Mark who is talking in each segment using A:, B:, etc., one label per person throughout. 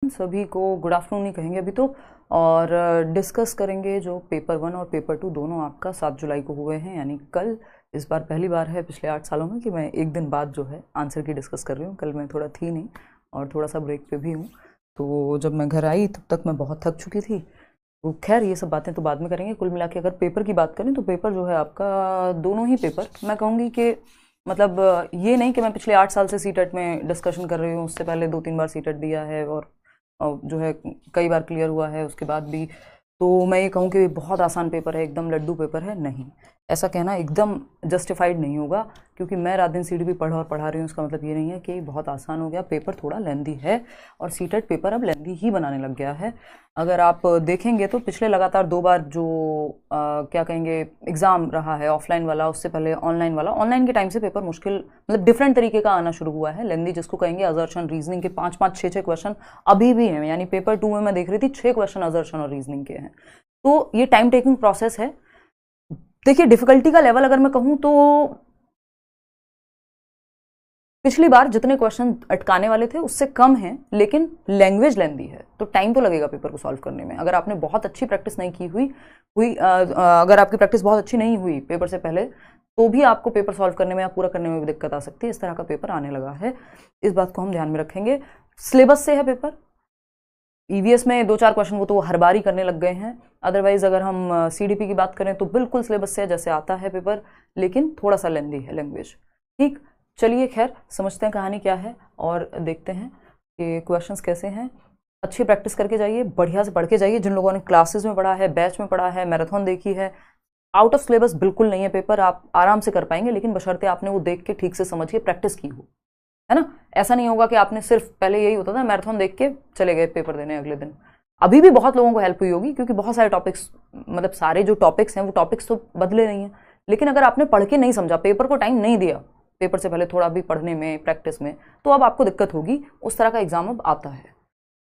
A: सभी को good afternoon ही कहेंगे अभी तो। और डिस्कस करेंगे जो पेपर 1 और पेपर 2 दोनों आपका 7 जुलाई को हुए हैं, यानी कल। इस बार पहली बार है पिछले 8 सालों में कि मैं एक दिन बाद जो है आंसर की डिस्कस कर रही हूँ। कल मैं थोड़ा थी नहीं और थोड़ा सा ब्रेक पे भी हूँ, तो जब मैं घर आई तब तक मैं बहुत थक चुकी थी। तो खैर ये सब बातें तो बाद में करेंगे। कुल मिला के अगर पेपर की बात करें तो पेपर जो है आपका दोनों ही पेपर मैं कहूँगी कि मतलब ये नहीं कि मैं पिछले 8 साल से सीटेट में डिस्कशन कर रही हूँ, उससे पहले 2-3 बार सीटेट दिया है और जो है कई बार क्लियर हुआ है उसके बाद भी। तो मैं ये कहूँ कि बहुत आसान पेपर है, एकदम लड्डू पेपर है, नहीं, ऐसा कहना एकदम जस्टिफाइड नहीं होगा, क्योंकि मैं रात दिन सीडी भी पढ़ा रही हूँ, उसका मतलब ये नहीं है कि बहुत आसान हो गया। पेपर थोड़ा लेंदी है और सीटेट पेपर अब लेंदी ही बनाने लग गया है। अगर आप देखेंगे तो पिछले लगातार 2 बार जो क्या कहेंगे एग्ज़ाम रहा है ऑफलाइन वाला, उससे पहले ऑनलाइन वाला, ऑनलाइन के टाइम से पेपर मुश्किल मतलब डिफरेंट तरीके का आना शुरू हुआ है। लेंदी जिसको कहेंगे, असर्शन रीजनिंग के 5-5, 6-6 क्वेश्चन अभी भी हैं, यानी पेपर 2 में मैं देख रही थी 6 क्वेश्चन असर्शन और रीजनिंग के हैं। तो ये टाइम टेकिंग प्रोसेस है। देखिए डिफिकल्टी का लेवल अगर मैं कहूँ तो पिछली बार जितने क्वेश्चन अटकाने वाले थे उससे कम हैं, लेकिन लैंग्वेज लेंदी है, तो टाइम तो लगेगा पेपर को सॉल्व करने में। अगर आपने बहुत अच्छी प्रैक्टिस नहीं की हुई अगर आपकी प्रैक्टिस बहुत अच्छी नहीं हुई पेपर से पहले, तो भी आपको पेपर सॉल्व करने में या पूरा करने में भी दिक्कत आ सकती है। इस तरह का पेपर आने लगा है, इस बात को हम ध्यान में रखेंगे। सिलेबस से है पेपर, ईवीएस में 2-4 क्वेश्चन वो तो हर बार ही करने लग गए हैं। अदरवाइज अगर हम सीडीपी की बात करें तो बिल्कुल सिलेबस से जैसे आता है पेपर, लेकिन थोड़ा सा लेंदी है लैंग्वेज। ठीक, चलिए खैर समझते हैं कहानी क्या है और देखते हैं कि क्वेश्चंस कैसे हैं। अच्छी प्रैक्टिस करके जाइए, बढ़िया से पढ़ के जाइए। जिन लोगों ने क्लासेस में पढ़ा है, बैच में पढ़ा है, मैराथन देखी है, आउट ऑफ सिलेबस बिल्कुल नहीं है पेपर, आप आराम से कर पाएंगे, लेकिन बशर्ते आपने वो देख के ठीक से समझ के प्रैक्टिस की हो, है ना। ऐसा नहीं होगा कि आपने सिर्फ, पहले यही होता था मैराथन देख के चले गए पेपर देने अगले दिन। अभी भी बहुत लोगों को हेल्प हुई होगी, क्योंकि बहुत सारे टॉपिक्स, मतलब सारे जो टॉपिक्स हैं वो टॉपिक्स तो बदले नहीं हैं, लेकिन अगर आपने पढ़ के नहीं समझा, पेपर को टाइम नहीं दिया पेपर से पहले थोड़ा भी पढ़ने में, प्रैक्टिस में, तो अब आपको दिक्कत होगी। उस तरह का एग्जाम अब आता है।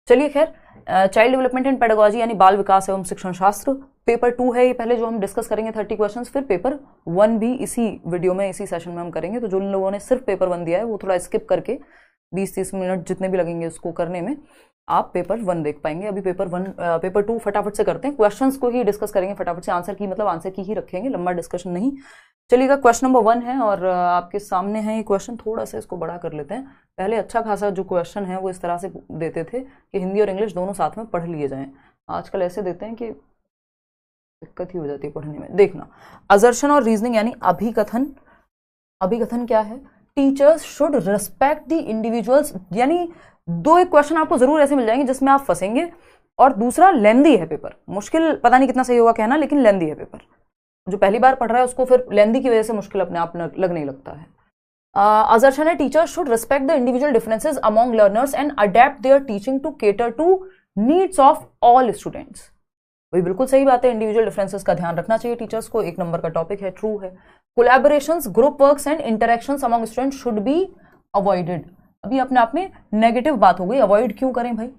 A: चलिए खैर, चाइल्ड डेवलपमेंट एंड पेडागोजी यानी बाल विकास एवं शिक्षण शास्त्र पेपर 2 है ये पहले जो हम डिस्कस करेंगे 30 क्वेश्चंस। फिर पेपर 1 भी इसी वीडियो में, इसी सेशन में हम करेंगे। तो जो उन लोगों ने सिर्फ पेपर 1 दिया है वो थोड़ा स्किप करके 20-30 मिनट जितने भी लगेंगे उसको करने में, आप पेपर 1 देख पाएंगे। अभी पेपर 2 फटाफट से करते हैं, क्वेश्चंस को ही डिस्कस करेंगे फटाफट से, आंसर की मतलब आंसर की ही रखेंगे, लंबा डिस्कशन नहीं। चलिएगा, क्वेश्चन नंबर 1 है और आपके सामने है ये क्वेश्चन। थोड़ा सा इसको बड़ा कर लेते हैं। पहले अच्छा खासा जो क्वेश्चन है वो इस तरह से देते थे कि हिंदी और इंग्लिश दोनों साथ में पढ़ लिए जाएं। आजकल ऐसे देते हैं कि दिक्कत ही हो जाती है पढ़ने में। देखना, असर्शन और रीजनिंग यानी अभिकथन। अभिकथन क्या है? Teachers should respect the individuals, यानी 2 एक क्वेश्चन आपको जरूर ऐसे मिल जाएंगे जिसमें आप फंसेंगे। और दूसरा, लेंदी है पेपर, मुश्किल पता नहीं कितना सही होगा कहना, लेकिन लेंदी है पेपर। जो पहली बार पढ़ रहा है उसको फिर लेंदी की वजह से मुश्किल अपने आप लगने लगता है। असर्शन है teachers should respect the individual differences among learners and adapt their teaching to cater to needs of all students. वही बिल्कुल सही बात है, इंडिविजुअल डिफरेंसेस का ध्यान रखना चाहिए टीचर्स को, 1 नंबर का टॉपिक है, ट्रू है। Collaborations, group works and interactions among students should be avoided. अभी अपने आप में नेगेटिव बात हो गई, अवॉइड क्यों करें भाई?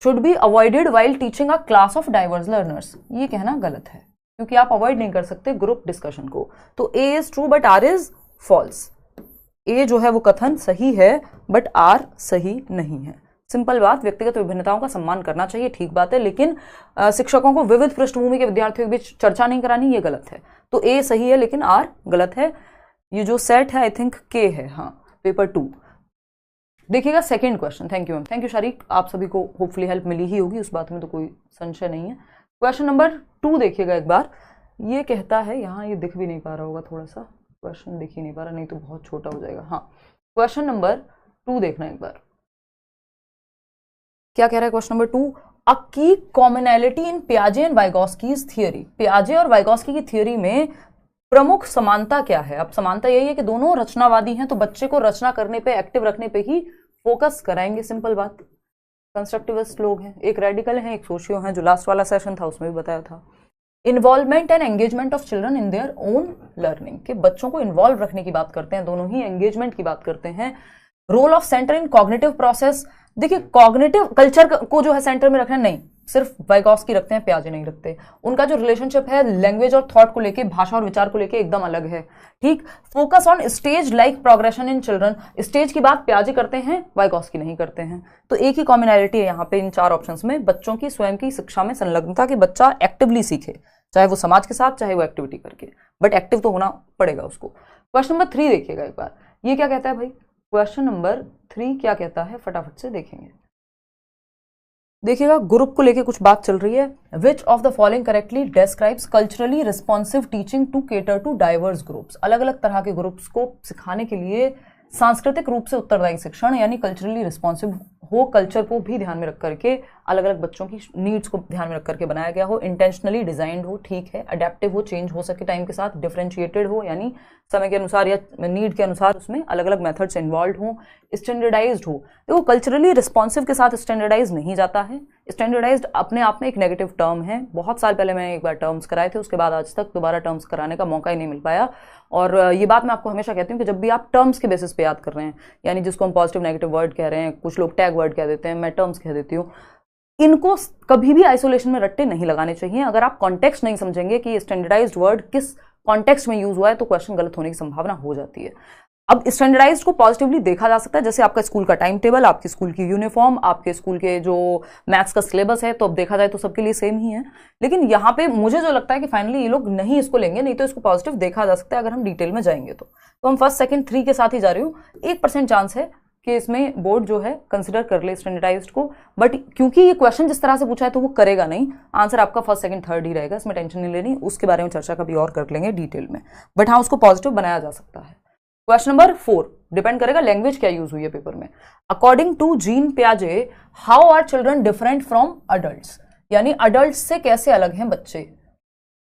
A: Should be avoided while teaching a class of diverse learners, ये कहना गलत है, क्योंकि आप अवॉइड नहीं कर सकते ग्रुप डिस्कशन को। तो A is true but R is false. ए जो है वो कथन सही है बट आर सही नहीं है। सिंपल बात, व्यक्तिगत विभिन्नताओं का सम्मान करना चाहिए, ठीक बात है, लेकिन शिक्षकों को विविध पृष्ठभूमि के विद्यार्थियों के बीच चर्चा नहीं करानी, ये गलत है। तो ए सही है लेकिन आर गलत है। ये जो सेट है आई थिंक के है, हाँ, पेपर 2। देखिएगा second question. Thank you ma'am, thank you Shariq, आप सभी को होपफुली हेल्प मिली ही होगी, उस बात में तो कोई संशय नहीं है। क्वेश्चन नंबर 2 देखिएगा एक बार। ये कहता है, यहाँ ये दिख भी नहीं पा रहा होगा, थोड़ा सा क्वेश्चन दिख ही नहीं पा रहा, नहीं तो बहुत छोटा हो जाएगा। हाँ, क्वेश्चन नंबर 2 देखना एक बार, क्या कह रहा है क्वेश्चन नंबर 2। अ की कॉमनैलिटी इन पियाजे एंड वाइगोस्कीज थियरी। पियाजे और वाइगोस्की की थियरी में प्रमुख समानता क्या है? अब समानता यही है कि दोनों रचनावादी हैं, तो बच्चे को रचना करने पे, एक्टिव रखने पे ही फोकस कराएंगे, सिंपल बात। कंस्ट्रक्टिविस्ट लोग हैं, एक रेडिकल हैं, एक सोशियो हैं, जो लास्ट वाला सेशन था उसमें भी बताया था। Involvement and engagement of children in their own learning, के बच्चों को इन्वॉल्व रखने की बात करते हैं, दोनों ही एंगेजमेंट की बात करते हैं। Role of centre in cognitive process, देखिए कॉग्निटिव कल्चर को जो है सेंटर में रखना नहीं, सिर्फ वाइगॉस्की रखते हैं, पियाजे नहीं रखते। उनका जो रिलेशनशिप है लैंग्वेज और थॉट को लेके, भाषा और विचार को लेके एकदम अलग है। ठीक, focus on stage like progression in children, stage की बात पियाजे करते हैं, वाइगॉस्की नहीं करते हैं। तो एक ही कॉमनैलिटी है यहाँ पे इन 4 ऑप्शंस में, बच्चों की स्वयं की शिक्षा में संलग्नता, कि बच्चा एक्टिवली सीखे, चाहे वो समाज के साथ, चाहे वो एक्टिविटी करके, बट एक्टिव तो होना पड़ेगा उसको। क्वेश्चन नंबर 3 देखिएगा एक बार, ये क्या कहता है भाई, क्वेश्चन नंबर 3 क्या कहता है, फटाफट से देखेंगे। देखिएगा, ग्रुप को लेके कुछ बात चल रही है। Which of the following correctly describes culturally responsive teaching to cater to diverse groups, अलग अलग तरह के ग्रुप्स को सिखाने के लिए सांस्कृतिक रूप से उत्तरदायी शिक्षण, यानी कल्चरली रिस्पॉन्सिव हो, कल्चर को भी ध्यान में रख करके, अलग अलग बच्चों की नीड्स को ध्यान में रख करके बनाया गया हो, इंटेंशनली डिजाइंड हो, ठीक है, अडेप्टिव हो, चेंज हो सके टाइम के साथ, डिफरेंशिएटेड हो, यानी समय के अनुसार या नीड के अनुसार उसमें अलग अलग मेथड्स इन्वॉल्व हो, स्टैंडर्डाइज्ड हो। देखो, कल्चरली रिस्पॉन्सिव के साथ स्टैंडर्डाइज नहीं जाता है। स्टैंडर्डाइज्ड अपने आप में एक नेगेटिव टर्म है। बहुत साल पहले मैंने एक बार टर्म्स कराए थे, उसके बाद आज तक दोबारा टर्म्स कराने का मौका ही नहीं मिल पाया। और ये बात मैं आपको हमेशा कहती हूँ कि जब भी आप टर्म्स के बेसिस पे याद कर रहे हैं, यानी जिसको हम पॉजिटिव नेगेटिव वर्ड कह रहे हैं, कुछ लोग टैग वर्ड कह देते हैं, मैं टर्म्स कह देती हूँ, इनको कभी भी आइसोलेशन में रट्टे नहीं लगाने चाहिए। अगर आप कॉन्टेक्स्ट नहीं समझेंगे कि स्टैंडर्डाइज्ड वर्ड किस कॉन्टेक्स्ट में यूज हुआ है, तो क्वेश्चन गलत होने की संभावना हो जाती है। अब स्टैंडर्डाइज्ड को पॉजिटिवली देखा जा सकता है, जैसे आपका स्कूल का टाइम टेबल, आपके स्कूल की यूनिफॉर्म, आपके स्कूल के जो मैथ्स का सिलेबस है, तो अब देखा जाए तो सबके लिए सेम ही है। लेकिन यहाँ पे मुझे जो लगता है कि फाइनली ये लोग नहीं इसको लेंगे, नहीं तो इसको पॉजिटिव देखा जा सकता है अगर हम डिटेल में जाएंगे तो हम फर्स्ट सेकंड 3 के साथ ही जा रही हूँ। 1% चांस है कि इसमें बोर्ड जो है कंसिडर कर ले स्टैंडर्डाइज्ड को, बट क्योंकि ये क्वेश्चन जिस तरह से पूछा है तो वो करेगा नहीं, आंसर आपका फर्स्ट सेकंड थर्ड ही रहेगा, इसमें टेंशन नहीं लेनी, उसके बारे में चर्चा कभी और कर लेंगे डिटेल में, बट हाँ उसको पॉजिटिव बनाया जा सकता है। क्वेश्चन नंबर 4 डिपेंड करेगा लैंग्वेज क्या यूज हुई है पेपर में। अकॉर्डिंग टू जीन पियाजे, how are children different from adults, यानी अडल्ट से कैसे अलग हैं बच्चे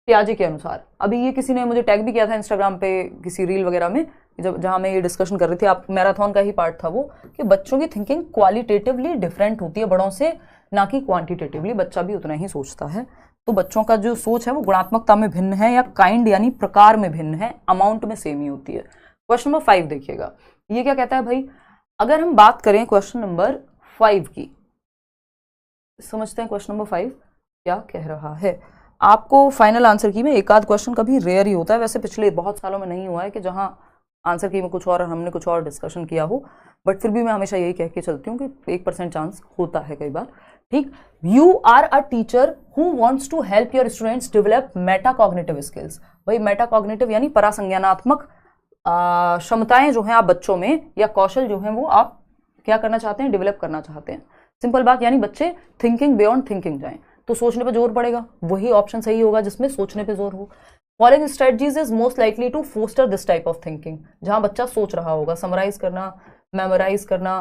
A: पियाजे के अनुसार। अभी ये किसी ने मुझे टैग भी किया था इंस्टाग्राम पे किसी रील वगैरह में, जहां मैं ये डिस्कशन कर रही थी, आप मैराथन का ही पार्ट था वो, कि बच्चों की थिंकिंग क्वालिटेटिवली डिफरेंट होती है बड़ों से, ना कि क्वांटिटेटिवली। बच्चा भी उतना ही सोचता है, तो बच्चों का जो सोच है वो गुणात्मकता में भिन्न है या काइंड यानी प्रकार में भिन्न है, अमाउंट में सेम ही होती है। क्वेश्चन नंबर 5 देखिएगा, ये क्या कहता है भाई। अगर हम बात करें क्वेश्चन नंबर 5 की, समझते हैं क्वेश्चन नंबर 5 क्या कह रहा है। आपको फाइनल आंसर की में एक आध क्वेश्चन कभी रेयर ही होता है, वैसे पिछले बहुत सालों में नहीं हुआ है कि जहां आंसर की में कुछ और हमने कुछ और डिस्कशन किया हो, बट फिर भी मैं हमेशा यही कह के चलती हूँ कि 1% चांस होता है कई बार। ठीक, you are a teacher who wants to help your students develop metacognitive skills. भाई मेटाकॉग्निटिव यानी परासंज्ञानात्मक क्षमताएं जो हैं आप बच्चों में, या कौशल जो हैं वो आप क्या करना चाहते हैं, डेवलप करना चाहते हैं। सिंपल बात, यानी बच्चे थिंकिंग बियॉन्ड थिंकिंग जाएं, तो सोचने पे जोर पड़ेगा, वही ऑप्शन सही होगा जिसमें सोचने पे जोर हो। Following strategies is most likely to foster this type of thinking, जहां बच्चा सोच रहा होगा, समराइज करना, मेमोराइज करना,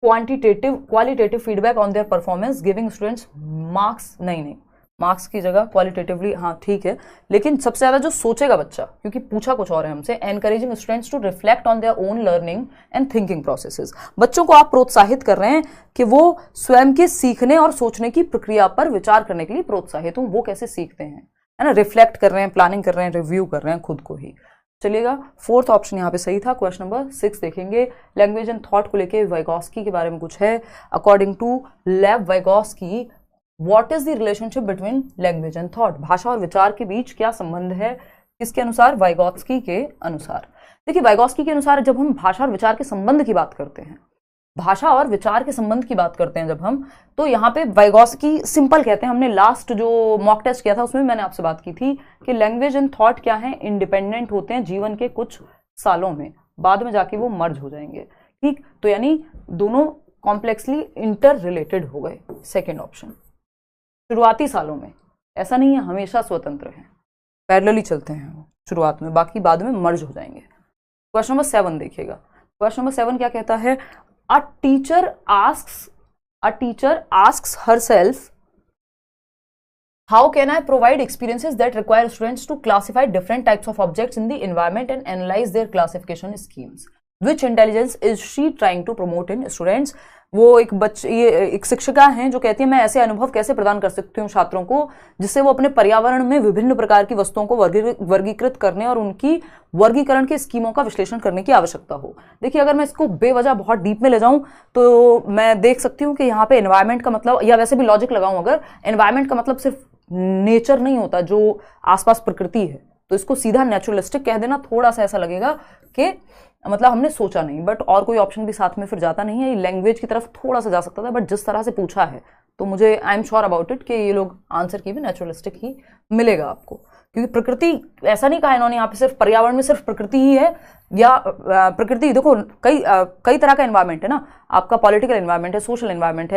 A: qualitative feedback on their performance, giving students marks, नहीं मार्क्स की जगह क्वालिटेटिवली, हाँ ठीक है, लेकिन सबसे ज्यादा जो सोचेगा बच्चा, क्योंकि पूछा कुछ और है हमसे, encouraging students to reflect on their own learning and thinking processes. बच्चों को आप प्रोत्साहित कर रहे हैं कि वो स्वयं के सीखने और सोचने की प्रक्रिया पर विचार करने के लिए प्रोत्साहित हों, वो कैसे सीखते हैं, है ना, रिफ्लेक्ट कर रहे हैं, प्लानिंग कर रहे हैं, रिव्यू कर रहे हैं खुद को ही। चलिएगा, 4th ऑप्शन यहाँ पे सही था। क्वेश्चन नंबर 6 देखेंगे, लैंग्वेज एंड थॉट को लेके वाइगॉस्की के बारे में कुछ है। According to Lev Vygotsky, what is the relationship between language and thought, भाषा और विचार के बीच क्या संबंध है, किसके अनुसार, वाइगॉस्की के अनुसार। देखिए, वाइगॉस्की के अनुसार जब हम भाषा और विचार के संबंध की बात करते हैं, भाषा और विचार के संबंध की बात करते हैं जब हम, तो यहाँ पे वाइगॉस्की सिंपल कहते हैं। हमने लास्ट जो मॉक टेस्ट किया था उसमें मैंने आपसे बात की थी कि लैंग्वेज एंड थॉट क्या है, इंडिपेंडेंट होते हैं जीवन के कुछ सालों में, बाद में जाके वो मर्ज हो जाएंगे। ठीक, तो यानी दोनों कॉम्प्लेक्सली इंटर रिलेटेड हो गए। सेकेंड ऑप्शन, शुरुआती सालों में, ऐसा नहीं है हमेशा स्वतंत्र हैं, पैरेलली चलते हैं शुरुआत में, बाकी बाद में मर्ज हो जाएंगे। क्वेश्चन नंबर 7 देखिएगा, क्वेश्चन नंबर 7 क्या कहता है। A teacher asks herself, how can I provide experiences that require students to classify different types of objects in the environment and analyze their classification schemes? Which intelligence is she trying to promote in students? वो ये एक शिक्षिका हैं जो कहती है मैं ऐसे अनुभव कैसे प्रदान कर सकती हूँ छात्रों को जिससे वो अपने पर्यावरण में विभिन्न प्रकार की वस्तुओं को वर्गीकृत करने और उनकी वर्गीकरण के स्कीमों का विश्लेषण करने की आवश्यकता हो। देखिए, अगर मैं इसको बेवजह बहुत डीप में ले जाऊं तो मैं देख सकती हूँ कि यहाँ पे एनवायरमेंट का मतलब, या वैसे भी लॉजिक लगाऊं अगर, एनवायरमेंट का मतलब सिर्फ नेचर नहीं होता जो आसपास प्रकृति है, तो इसको सीधा नेचुरलिस्टिक कह देना थोड़ा सा ऐसा लगेगा कि मतलब हमने सोचा नहीं, बट और कोई ऑप्शन भी साथ में फिर जाता नहीं है। ये लैंग्वेज की तरफ थोड़ा सा जा सकता था, बट जिस तरह से पूछा है तो मुझे आई एम श्योर अबाउट इट कि ये लोग आंसर की भी नेचुरलिस्टिक ही मिलेगा आपको, क्योंकि प्रकृति ऐसा नहीं कहा इन्होंने यहाँ पे सिर्फ पर्यावरण में सिर्फ प्रकृति ही है, या प्रकृति देखो कई तरह का एनवायरमेंट है ना, आपका पॉलिटिकल एनवायरमेंट है, सोशल एनवायरमेंट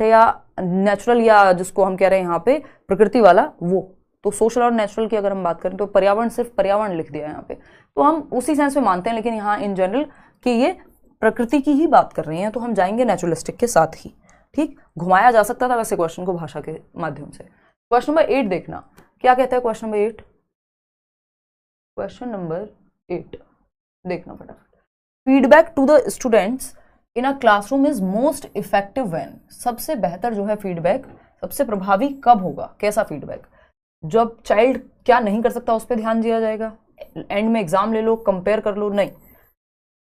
A: है, या नेचुरल, या जिसको हम कह रहे हैं यहाँ पे प्रकृति वाला वो। तो सोशल और नेचुरल की अगर हम बात करें तो पर्यावरण सिर्फ पर्यावरण लिख दिया है यहाँ पे, तो हम उसी सेंस में मानते हैं, लेकिन यहाँ इन जनरल कि ये प्रकृति की ही बात कर रही हैं, तो हम जाएंगे नेचुरलिस्टिक के साथ ही। ठीक, घुमाया जा सकता था वैसे क्वेश्चन को भाषा के माध्यम से। क्वेश्चन नंबर 8 देखना क्या कहता है। क्वेश्चन नंबर 8, क्वेश्चन नंबर 8 देखना फटाफट। Feedback to the students in a classroom is most effective when. सबसे बेहतर जो है फीडबैक, सबसे प्रभावी कब होगा, कैसा फीडबैक? जब चाइल्ड क्या नहीं कर सकता उस पर ध्यान दिया जाएगा, एंड में एग्जाम ले लो, कंपेयर कर लो, नहीं।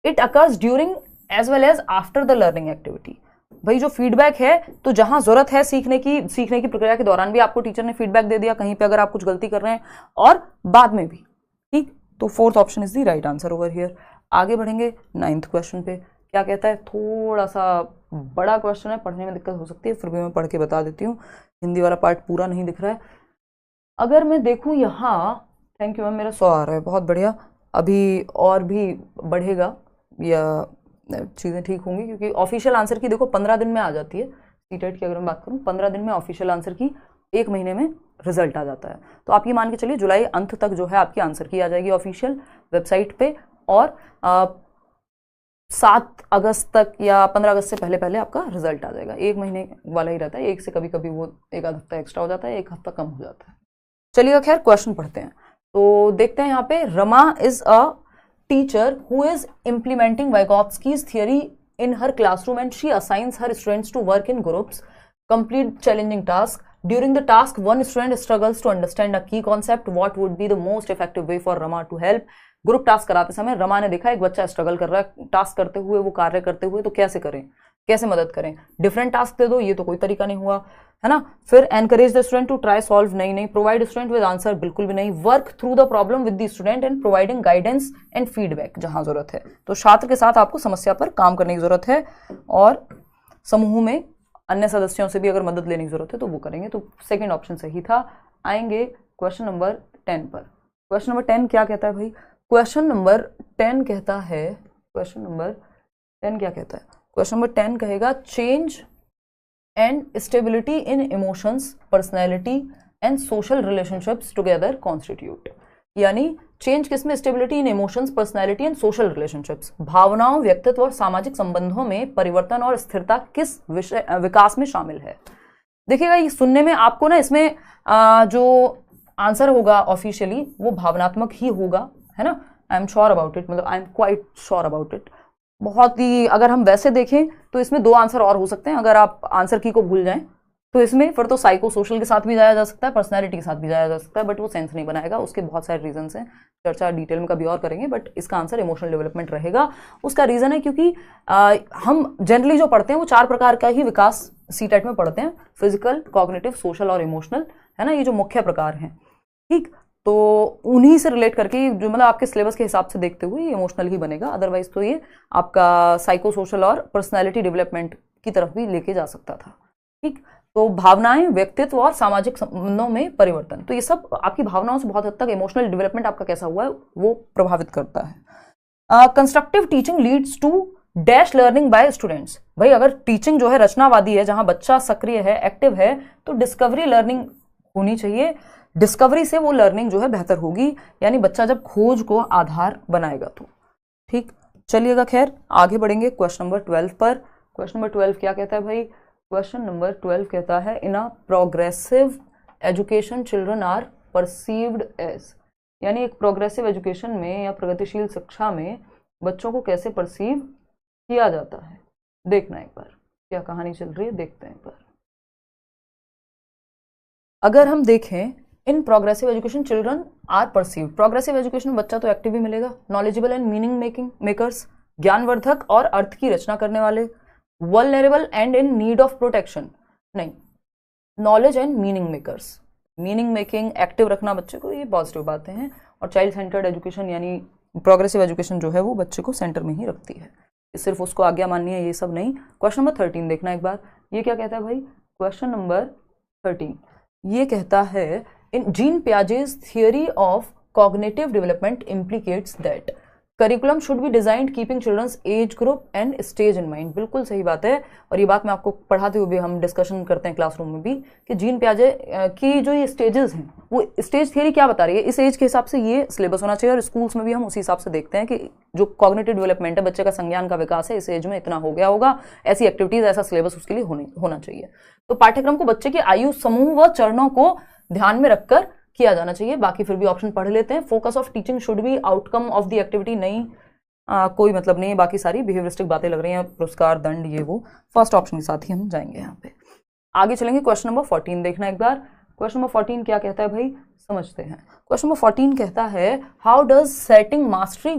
A: It occurs during as well as after the learning activity. भाई जो फीडबैक है तो जहां जरूरत है सीखने की प्रक्रिया के दौरान भी आपको टीचर ने फीडबैक दे दिया कहीं पे अगर आप कुछ गलती कर रहे हैं, और बाद में भी। ठीक, तो fourth option is the right answer over here. आगे बढ़ेंगे 9th क्वेश्चन पे। क्या कहता है, थोड़ा सा बड़ा क्वेश्चन है, पढ़ने में दिक्कत हो सकती है, फिर भी मैं पढ़ के बता देती हूँ। हिंदी वाला पार्ट पूरा नहीं दिख रहा है। अगर मैं देखूं यहाँ, थैंक यू मैम, मेरा 100 आ रहा है, बहुत बढ़िया। अभी और भी बढ़ेगा या चीज़ें ठीक होंगी, क्योंकि ऑफिशियल आंसर की देखो 15 दिन में आ जाती है। सीटेट की अगर मैं बात करूँ 15 दिन में ऑफिशियल आंसर की, 1 महीने में रिजल्ट आ जाता है। तो आप ये मान के चलिए जुलाई अंत तक जो है आपकी आंसर की आ जाएगी ऑफिशियल वेबसाइट पे, और 7 अगस्त तक या 15 अगस्त से पहले पहले आपका रिजल्ट आ जाएगा। 1 महीने वाला ही रहता है, एक से कभी कभी वो 1 आध हफ्ता एक्स्ट्रा हो जाता है, 1 हफ्ता कम हो जाता है। चलिए खैर क्वेश्चन पढ़ते हैं। तो देखते हैं यहाँ पे, Rama is a teacher who is implementing Vygotsky's theory in her classroom and she assigns her students to work in groups, complete challenging task. During the task one student struggles to understand a key concept, what would be the most effective way for Rama to help. Group task कराते समय रमा ने देखा एक बच्चा struggle कर रहा है task करते हुए, वो कार्य करते हुए, तो कैसे करें, कैसे मदद करें। डिफरेंट टास्क दे दो, ये तो कोई तरीका नहीं हुआ, है ना। फिर encourage the student to try solve, नहीं। प्रोवाइड स्टूडेंट विद आंसर, बिल्कुल भी नहीं। Work through the problem with the student and providing guidance and feedback जहां जरूरत है। तो छात्र के साथ आपको समस्या पर काम करने की जरूरत है, और समूह में अन्य सदस्यों से भी अगर मदद लेने की जरूरत है तो वो करेंगे। तो सेकेंड ऑप्शन सही था। आएंगे क्वेश्चन नंबर 10 पर। क्वेश्चन नंबर 10 क्या कहता है भाई? क्वेश्चन नंबर 10 कहता है, क्वेश्चन नंबर 10 क्या कहता है? क्वेश्चन नंबर 10 कहेगा change and stability in emotions, personality and social relationships together constitute. यानी चेंज किसमें? Stability in emotions, personality and social relationships. भावनाओं, व्यक्तित्व और सामाजिक संबंधों में परिवर्तन और स्थिरता किस विकास में शामिल है? देखिएगा, ये सुनने में आपको ना इसमें जो आंसर होगा ऑफिशियली वो भावनात्मक ही होगा, है ना। I am sure about it, मतलब I am quite sure about it. बहुत ही, अगर हम वैसे देखें तो इसमें 2 आंसर और हो सकते हैं। अगर आप आंसर की को भूल जाएं तो इसमें फिर तो साइको सोशल के साथ भी जाया जा सकता है, पर्सनैलिटी के साथ भी जाया जा सकता है, बट वो सेंस नहीं बनाएगा। उसके बहुत सारे रीजंस हैं, चर्चा डिटेल में कभी और करेंगे, बट इसका आंसर इमोशनल डेवलपमेंट रहेगा। उसका रीजन है क्योंकि हम जनरली जो पढ़ते हैं वो 4 प्रकार का ही विकास सीटेट में पढ़ते हैं, फिजिकल, कॉग्निटिव, सोशल और इमोशनल, है ना। ये जो मुख्य प्रकार हैं, ठीक। तो उन्हीं से रिलेट करके जो मतलब आपके सिलेबस के हिसाब से देखते हुए ये इमोशनल ही बनेगा, अदरवाइज तो ये आपका साइको सोशल और पर्सनैलिटी डेवलपमेंट की तरफ भी लेके जा सकता था, ठीक। तो भावनाएं, व्यक्तित्व और सामाजिक संबंधों में परिवर्तन, तो ये सब आपकी भावनाओं से बहुत हद तक इमोशनल डेवलपमेंट आपका कैसा हुआ है वो प्रभावित करता है। Constructive teaching leads to dash learning by students. भाई अगर टीचिंग जो है रचनावादी है, जहां बच्चा सक्रिय है, एक्टिव है, तो डिस्कवरी लर्निंग होनी चाहिए। डिस्कवरी से वो लर्निंग जो है बेहतर होगी, यानी बच्चा जब खोज को आधार बनाएगा तो, ठीक। चलिएगा खैर आगे बढ़ेंगे क्वेश्चन नंबर 12 पर। क्वेश्चन नंबर 12 क्या कहता है भाई? क्वेश्चन नंबर 12 कहता है in a progressive education children are perceived as. यानी एक प्रोग्रेसिव एजुकेशन में या प्रगतिशील शिक्षा में बच्चों को कैसे परसीव किया जाता है। देखना एक बार क्या कहानी चल रही है, देखते हैं एक बार। अगर हम देखें, in progressive education children are perceive, progressive education में बच्चा तो एक्टिव भी मिलेगा, knowledgeable and meaning making makers, ज्ञानवर्धक और अर्थ की रचना करने वाले, vulnerable and in need of protection, नहीं, knowledge and meaning makers, meaning making active रखना बच्चे को, ये पॉजिटिव बातें हैं। और चाइल्ड सेंटर्ड एजुकेशन यानी प्रोग्रेसिव एजुकेशन जो है वो बच्चे को सेंटर में ही रखती है, सिर्फ उसको आज्ञा माननी है, ये सब नहीं। क्वेश्चन नंबर 13 देखना एक बार, ये क्या कहता है भाई, क्वेश्चन नंबर 13 ये कहता है, इन जीन पियाजे's theory of cognitive development implicates that curriculum should be designed keeping children's age group and stage in mind. बिल्कुल सही बात है, और ये बात मैं आपको पढ़ाते हुए भी हम डिस्कशन करते हैं क्लासरूम में भी कि जीन पियाजे की जो ये स्टेजेस हैं, वो स्टेज थियरी क्या बता रही है, इस एज के हिसाब से ये सिलेबस होना चाहिए, और स्कूल्स में भी हम उसी हिसाब से देखते हैं कि जो कॉग्निटिव डेवलपमेंट है, बच्चे का संज्ञान का विकास है, इस एज में इतना हो गया होगा, ऐसी एक्टिविटीज, ऐसा सिलेबस उसके लिए होना चाहिए। तो पाठ्यक्रम को बच्चे के आयु समूह व चरणों को ध्यान में रखकर किया जाना चाहिए। बाकी फिर भी ऑप्शन पढ़ लेते हैं। Focus of teaching should be outcome of the activity, नहीं कोई मतलब नहीं है, बाकी सारी बिहेवियरिस्टिक बातें लग रही हैं, पुरस्कार दंड ये वो, फर्स्ट ऑप्शन के साथ ही हम जाएंगे। यहाँ पे आगे चलेंगे, क्वेश्चन नंबर 14 देखना एक बार। क्वेश्चन नंबर 14 क्या कहता है भाई, समझते हैं। क्वेश्चन नंबर 14 कहता है, how does setting mastery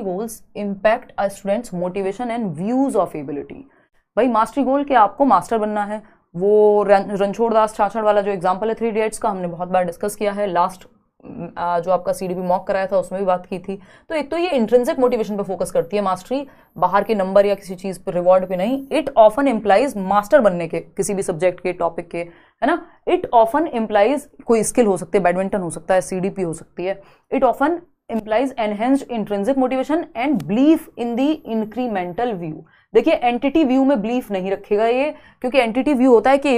A: goals impact a students motivation and views of ability. भाई मास्टरी गोल के आपको मास्टर बनना है, वो रणछोड़ दास छाछड़ वाला जो एग्जाम्पल है 3 इडियट्स का, हमने बहुत बार डिस्कस किया है, लास्ट जो आपका सीडीपी मॉक कराया था उसमें भी बात की थी। तो एक तो ये इंट्रिंसिक मोटिवेशन पे फोकस करती है मास्टरी, बाहर के नंबर या किसी चीज पे रिवॉर्ड पे नहीं। इट ऑफन इम्प्लाइज मास्टर बनने के, किसी भी सब्जेक्ट के, टॉपिक के, है ना। इट ऑफन इम्प्लाइज कोई स्किल हो सकती है, बैडमिंटन हो सकता है, सीडीपी हो सकती है। It often implies enhanced intrinsic motivation and belief in the incremental view. देखिए एंटिटी व्यू में बिलीफ नहीं रखेगा ये, क्योंकि एंटिटी व्यू होता है कि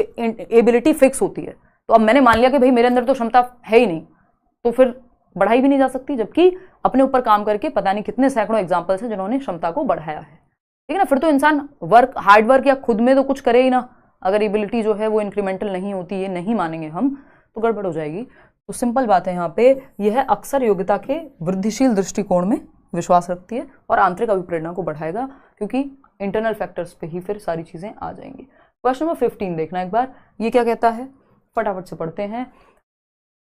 A: एबिलिटी फिक्स होती है। तो अब मैंने मान लिया कि भाई मेरे अंदर तो क्षमता है ही नहीं, तो फिर बढ़ाई भी नहीं जा सकती, जबकि अपने ऊपर काम करके पता नहीं कितने सैकड़ों एग्जाम्पल्स हैं जिन्होंने क्षमता को बढ़ाया है, ठीक है ना। फिर तो इंसान हार्ड वर्क या खुद में तो कुछ करे ही ना, अगर एबिलिटी जो है वो इंक्रीमेंटल नहीं होती, ये नहीं मानेंगे हम तो गड़बड़ हो जाएगी। तो सिंपल बात है यहाँ पे, यह अक्सर योग्यता के वृद्धिशील दृष्टिकोण में विश्वास रखती है और आंतरिक अभिप्रेरणा को बढ़ाएगा, क्योंकि इंटरनल फैक्टर्स पे ही फिर सारी चीजें आ जाएंगी। क्वेश्चन नंबर 15 देखना एक बार, ये क्या कहता है, फटाफट से पढ़ते हैं।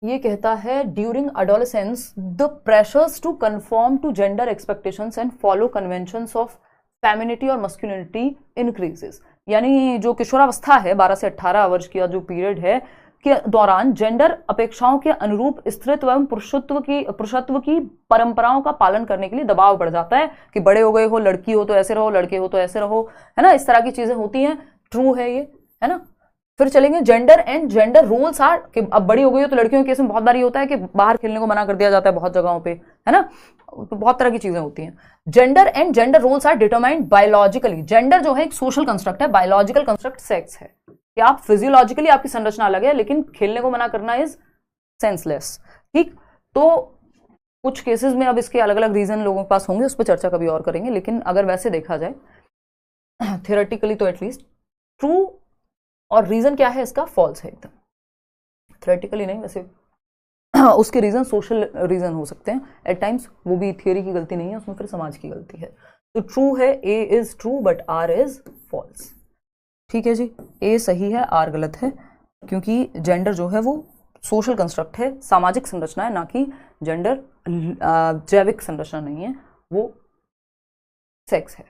A: ये कहता है, during adolescence the pressures to conform to gender expectations and follow conventions of femininity और मस्कुलिनिटी इंक्रीजेस। यानी जो किशोरावस्था है, 12 से 18 वर्ष का जो पीरियड है के दौरान जेंडर अपेक्षाओं के अनुरूप स्त्रीत्व एवं पुरुषत्व की परंपराओं का पालन करने के लिए दबाव बढ़ जाता है कि बड़े हो गए हो, लड़की हो तो ऐसे रहो, लड़के हो तो ऐसे रहो, है ना। इस तरह की चीजें होती हैं, ट्रू है ये, है ना। फिर चलेंगे gender and gender rules are, कि अब बड़ी हो गई हो तो लड़कियों के केस में बहुत बार ये होता है कि बाहर खेलने को मना कर दिया जाता है बहुत जगहों पे, है ना। बहुत तरह की चीजें होती हैं। Gender and gender rules are determined biologically. Gender जो है एक सोशल कंस्ट्रक्ट है, बायोलॉजिकल कंस्ट्रक्ट सेक्स है कि आप फिजियोलॉजिकली आपकी संरचना अलग है, लेकिन खेलने को मना करना इज सेंसलेस, ठीक। तो कुछ केसेस में अब इसके अलग अलग रीजन लोगों के पास होंगे, उस पर चर्चा कभी और करेंगे, लेकिन अगर वैसे देखा जाए थियोरेटिकली तो एटलीस्ट ट्रू, और रीजन क्या है इसका, फॉल्स है एकदम। थियोरेटिकली नहीं, वैसे उसके रीजन सोशल रीजन हो सकते हैं एट टाइम्स, वो भी थियोरी की गलती नहीं है, उसमें फिर समाज की गलती है। तो ट्रू है, A is true but R is false, ठीक है जी। ए सही है, आर गलत है, क्योंकि जेंडर जो है वो सोशल कंस्ट्रक्ट है, सामाजिक संरचना है, ना कि जेंडर जैविक संरचना नहीं है, वो सेक्स है।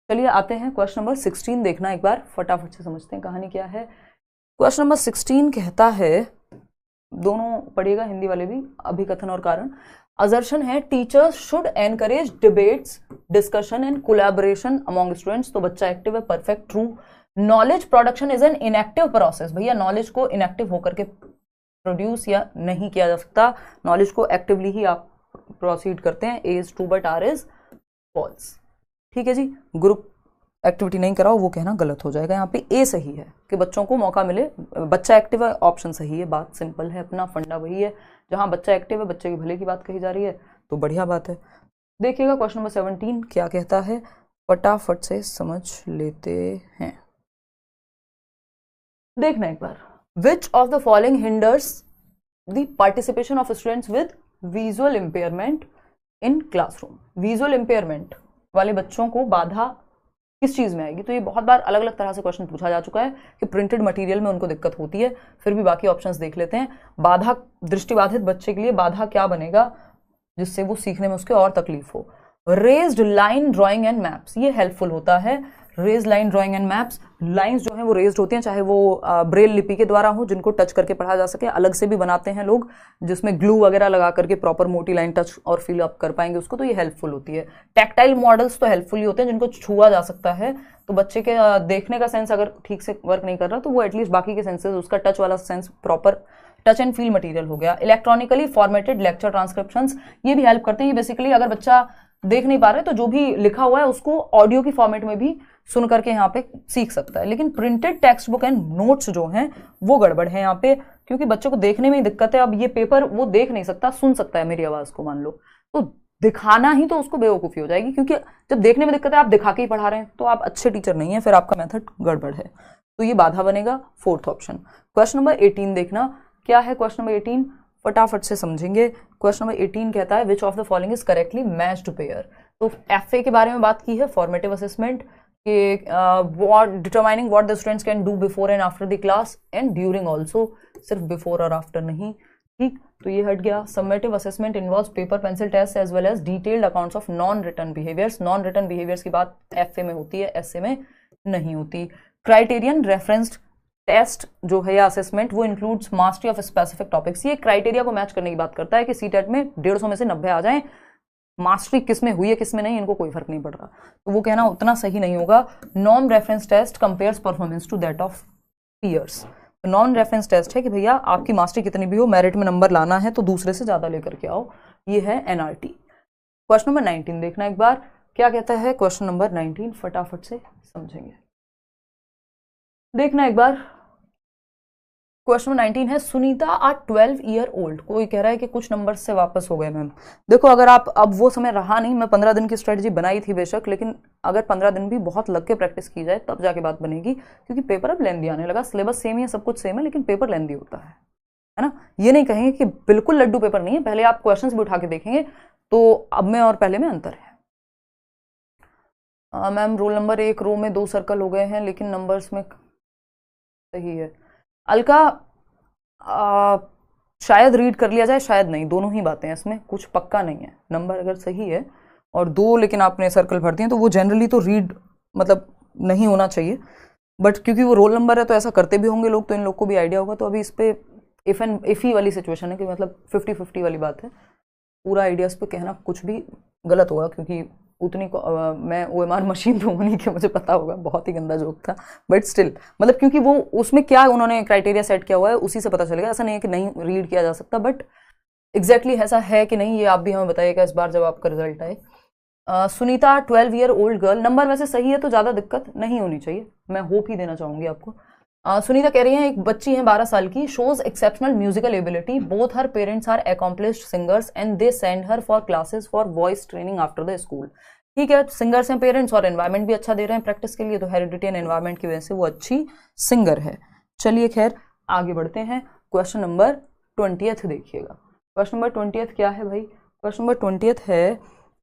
A: चलिए आते हैं क्वेश्चन नंबर 16 देखना एक बार, फटाफट से समझते हैं कहानी क्या है। क्वेश्चन नंबर 16 कहता है, दोनों पढ़िएगा हिंदी वाले भी, अभिकथन और कारण। असर्शन है, teachers should encourage debates, discussion and collaboration among students. तो बच्चा एक्टिव है, perfect, true. Knowledge production is an inactive process. भैया नॉलेज को इनएक्टिव होकर के प्रोड्यूस या नहीं किया जा सकता, नॉलेज को एक्टिवली ही आप प्रोसीड करते हैं। A is true but R is false, ठीक है जी। ग्रुप एक्टिविटी नहीं कराओ वो कहना गलत हो जाएगा। यहाँ पे ए सही है कि बच्चों को मौका मिले, बच्चा एक्टिव है, ऑप्शन सही है, बात सिंपल है, अपना फंडा वही है। जहां बच्चा एक्टिव है, बच्चे की भले की बात कही जा रही है तो बढ़िया बात है। देखिएगा क्वेश्चन नंबर 17 क्या कहता है, फटाफट से समझ लेते हैं। देखना एक बार, which of the following hinders the participation of students with visual impairment in classroom. Visual impairment वाले बच्चों को बाधा किस चीज़ में आएगी? तो ये बहुत बार अलग अलग तरह से क्वेश्चन पूछा जा चुका है कि प्रिंटेड मटेरियल में उनको दिक्कत होती है। फिर भी बाकी ऑप्शंस देख लेते हैं। बाधा, दृष्टिबाधित बच्चे के लिए बाधा क्या बनेगा जिससे वो सीखने में उसके और तकलीफ हो? Raised line drawing and maps, ये हेल्पफुल होता है। Raise line drawing and maps, lines जो हैं वो रेज्ड होती हैं, चाहे वो ब्रेल लिपि के द्वारा हो जिनको टच करके पढ़ा जा सके। अलग से भी बनाते हैं लोग जिसमें ग्लू वगैरह लगा करके प्रॉपर मोटी लाइन टच और फिल अप कर पाएंगे उसको, तो ये हेल्पफुल होती है। टैक्टाइल मॉडल्स तो हेल्पफुल ही होते हैं जिनको छुआ जा सकता है, तो बच्चे के देखने का सेंस अगर ठीक से वर्क नहीं कर रहा तो वो एटलीस्ट बाकी के सेंसेस, उसका टच वाला sense proper touch and feel material हो गया। इलेक्ट्रॉनिकली फॉर्मेटेड लेक्चर ट्रांसक्रिप्शंस, ये भी हेल्प करते हैं। ये बेसिकली अगर बच्चा देख नहीं पा रहे तो जो भी लिखा हुआ है उसको ऑडियो की फॉर्मेट में भी सुन करके यहाँ पे सीख सकता है। लेकिन printed text book and notes जो हैं वो गड़बड़ है यहाँ पे, क्योंकि बच्चों को देखने में ही दिक्कत है। अब ये पेपर वो देख नहीं सकता, सुन सकता है मेरी आवाज को मान लो, तो दिखाना ही तो उसको बेवकूफ़ी हो जाएगी, क्योंकि जब देखने में दिक्कत है आप दिखा के ही पढ़ा रहे हैं तो आप अच्छे टीचर नहीं है, फिर आपका मेथड गड़बड़ है। तो ये बाधा बनेगा फोर्थ ऑप्शन। क्वेश्चन नंबर 18 देखना क्या है। क्वेश्चन नंबर 18 फटाफट से समझेंगे। क्वेश्चन नंबर 18 कहता है which of the following is correctly matched pair. तो एफए के बारे में बात की है, फॉर्मेटिव असेसमेंट के, determining what the students can do before and after the class and during also, सिर्फ बिफोर और आफ्टर नहीं, ठीक, तो ये हट गया। Summative assessment involves paper pencil test as well as detailed accounts of non written behaviours. Non written behaviours की बात एफए में होती है, एसए में नहीं होती। क्राइटेरियन रेफरेंस्ड टेस्ट जो है या असेसमेंट वो includes mastery of specific topics. ये क्राइटेरिया को मैच करने की बात करता है कि सीटेट में 150 में से 90 आ जाएं, मास्टरी किस में हुई है किस में नहीं इनको कोई फर्क नहीं पड़ रहा, तो वो कहना उतना सही नहीं होगा। Non reference test compares performance to that of peers. Non reference test है कि भैया आपकी मास्टरी कितनी भी हो, मेरिट में नंबर लाना है तो दूसरे से ज्यादा लेकर के आओ, ये है एनआरटी। क्वेश्चन नंबर 19 देखना एक बार क्या कहता है। क्वेश्चन नंबर 19 फटाफट से समझेंगे, देखना एक बार। क्वेश्चन नंबर 19 है सुनीता आर 12 ईयर ओल्ड। कोई कह रहा है कि कुछ नंबर से वापस हो गए मैम। देखो अगर आप, अब वो समय रहा नहीं, मैं 15 दिन की स्ट्रेटजी बनाई थी बेशक, लेकिन अगर 15 दिन भी बहुत लग के प्रैक्टिस की जाए तब जाके बात बनेगी, क्योंकि पेपर अब लेंदी आने लगा। सिलेबस सेम ही है, सब कुछ सेम है, लेकिन पेपर लेंदी होता है ना। ये नहीं कहेंगे कि बिल्कुल लड्डू पेपर नहीं है, पहले आप क्वेश्चन भी उठा के देखेंगे तो अब में और पहले में अंतर है। मैम रोल नंबर 1 रो में 2 सर्कल हो गए हैं लेकिन नंबर्स में सही है। अलका शायद रीड कर लिया जाए, शायद नहीं, दोनों ही बातें हैं, इसमें कुछ पक्का नहीं है। नंबर अगर सही है और 2 लेकिन आपने सर्कल भर दिए तो वो जनरली तो रीड मतलब नहीं होना चाहिए, बट क्योंकि वो रोल नंबर है तो ऐसा करते भी होंगे लोग, तो इन लोग को भी आइडिया होगा। तो अभी इस पे इफी वाली सिचुएशन है कि मतलब 50-50 वाली बात है। पूरा आइडियाज पे कहना कुछ भी गलत होगा, क्योंकि उतनी मैं OMR मशीन तो होनी कि मुझे पता होगा, बहुत ही गंदा जोक था, बट स्टिल मतलब क्योंकि वो उसमें क्या उन्होंने क्राइटेरिया सेट किया हुआ है उसी से पता चलेगा। ऐसा नहीं है कि नहीं रीड किया जा सकता, बट एग्जैक्टली ऐसा है कि नहीं ये आप भी हमें बताइएगा इस बार जब आपका रिजल्ट आए। Sunita 12 year old girl, number वैसे सही है तो ज़्यादा दिक्कत नहीं होनी चाहिए, मैं होप ही देना चाहूँगी आपको। सुनीता कह रही हैं एक बच्ची है 12 साल की, shows exceptional musical ability, both her parents are accomplished singers and they send her for classes for voice training after the school. ठीक है, सिंगर्स हैं पेरेंट्स और एनवायरमेंट भी अच्छा दे रहे हैं प्रैक्टिस के लिए, तो हेरिडिटी एंड एनवायरनमेंट की वजह से वो अच्छी सिंगर है। चलिए खैर आगे बढ़ते हैं। क्वेश्चन नंबर 20 देखिएगा। क्वेश्चन नंबर 20 क्या है भाई? क्वेश्चन नंबर 20 है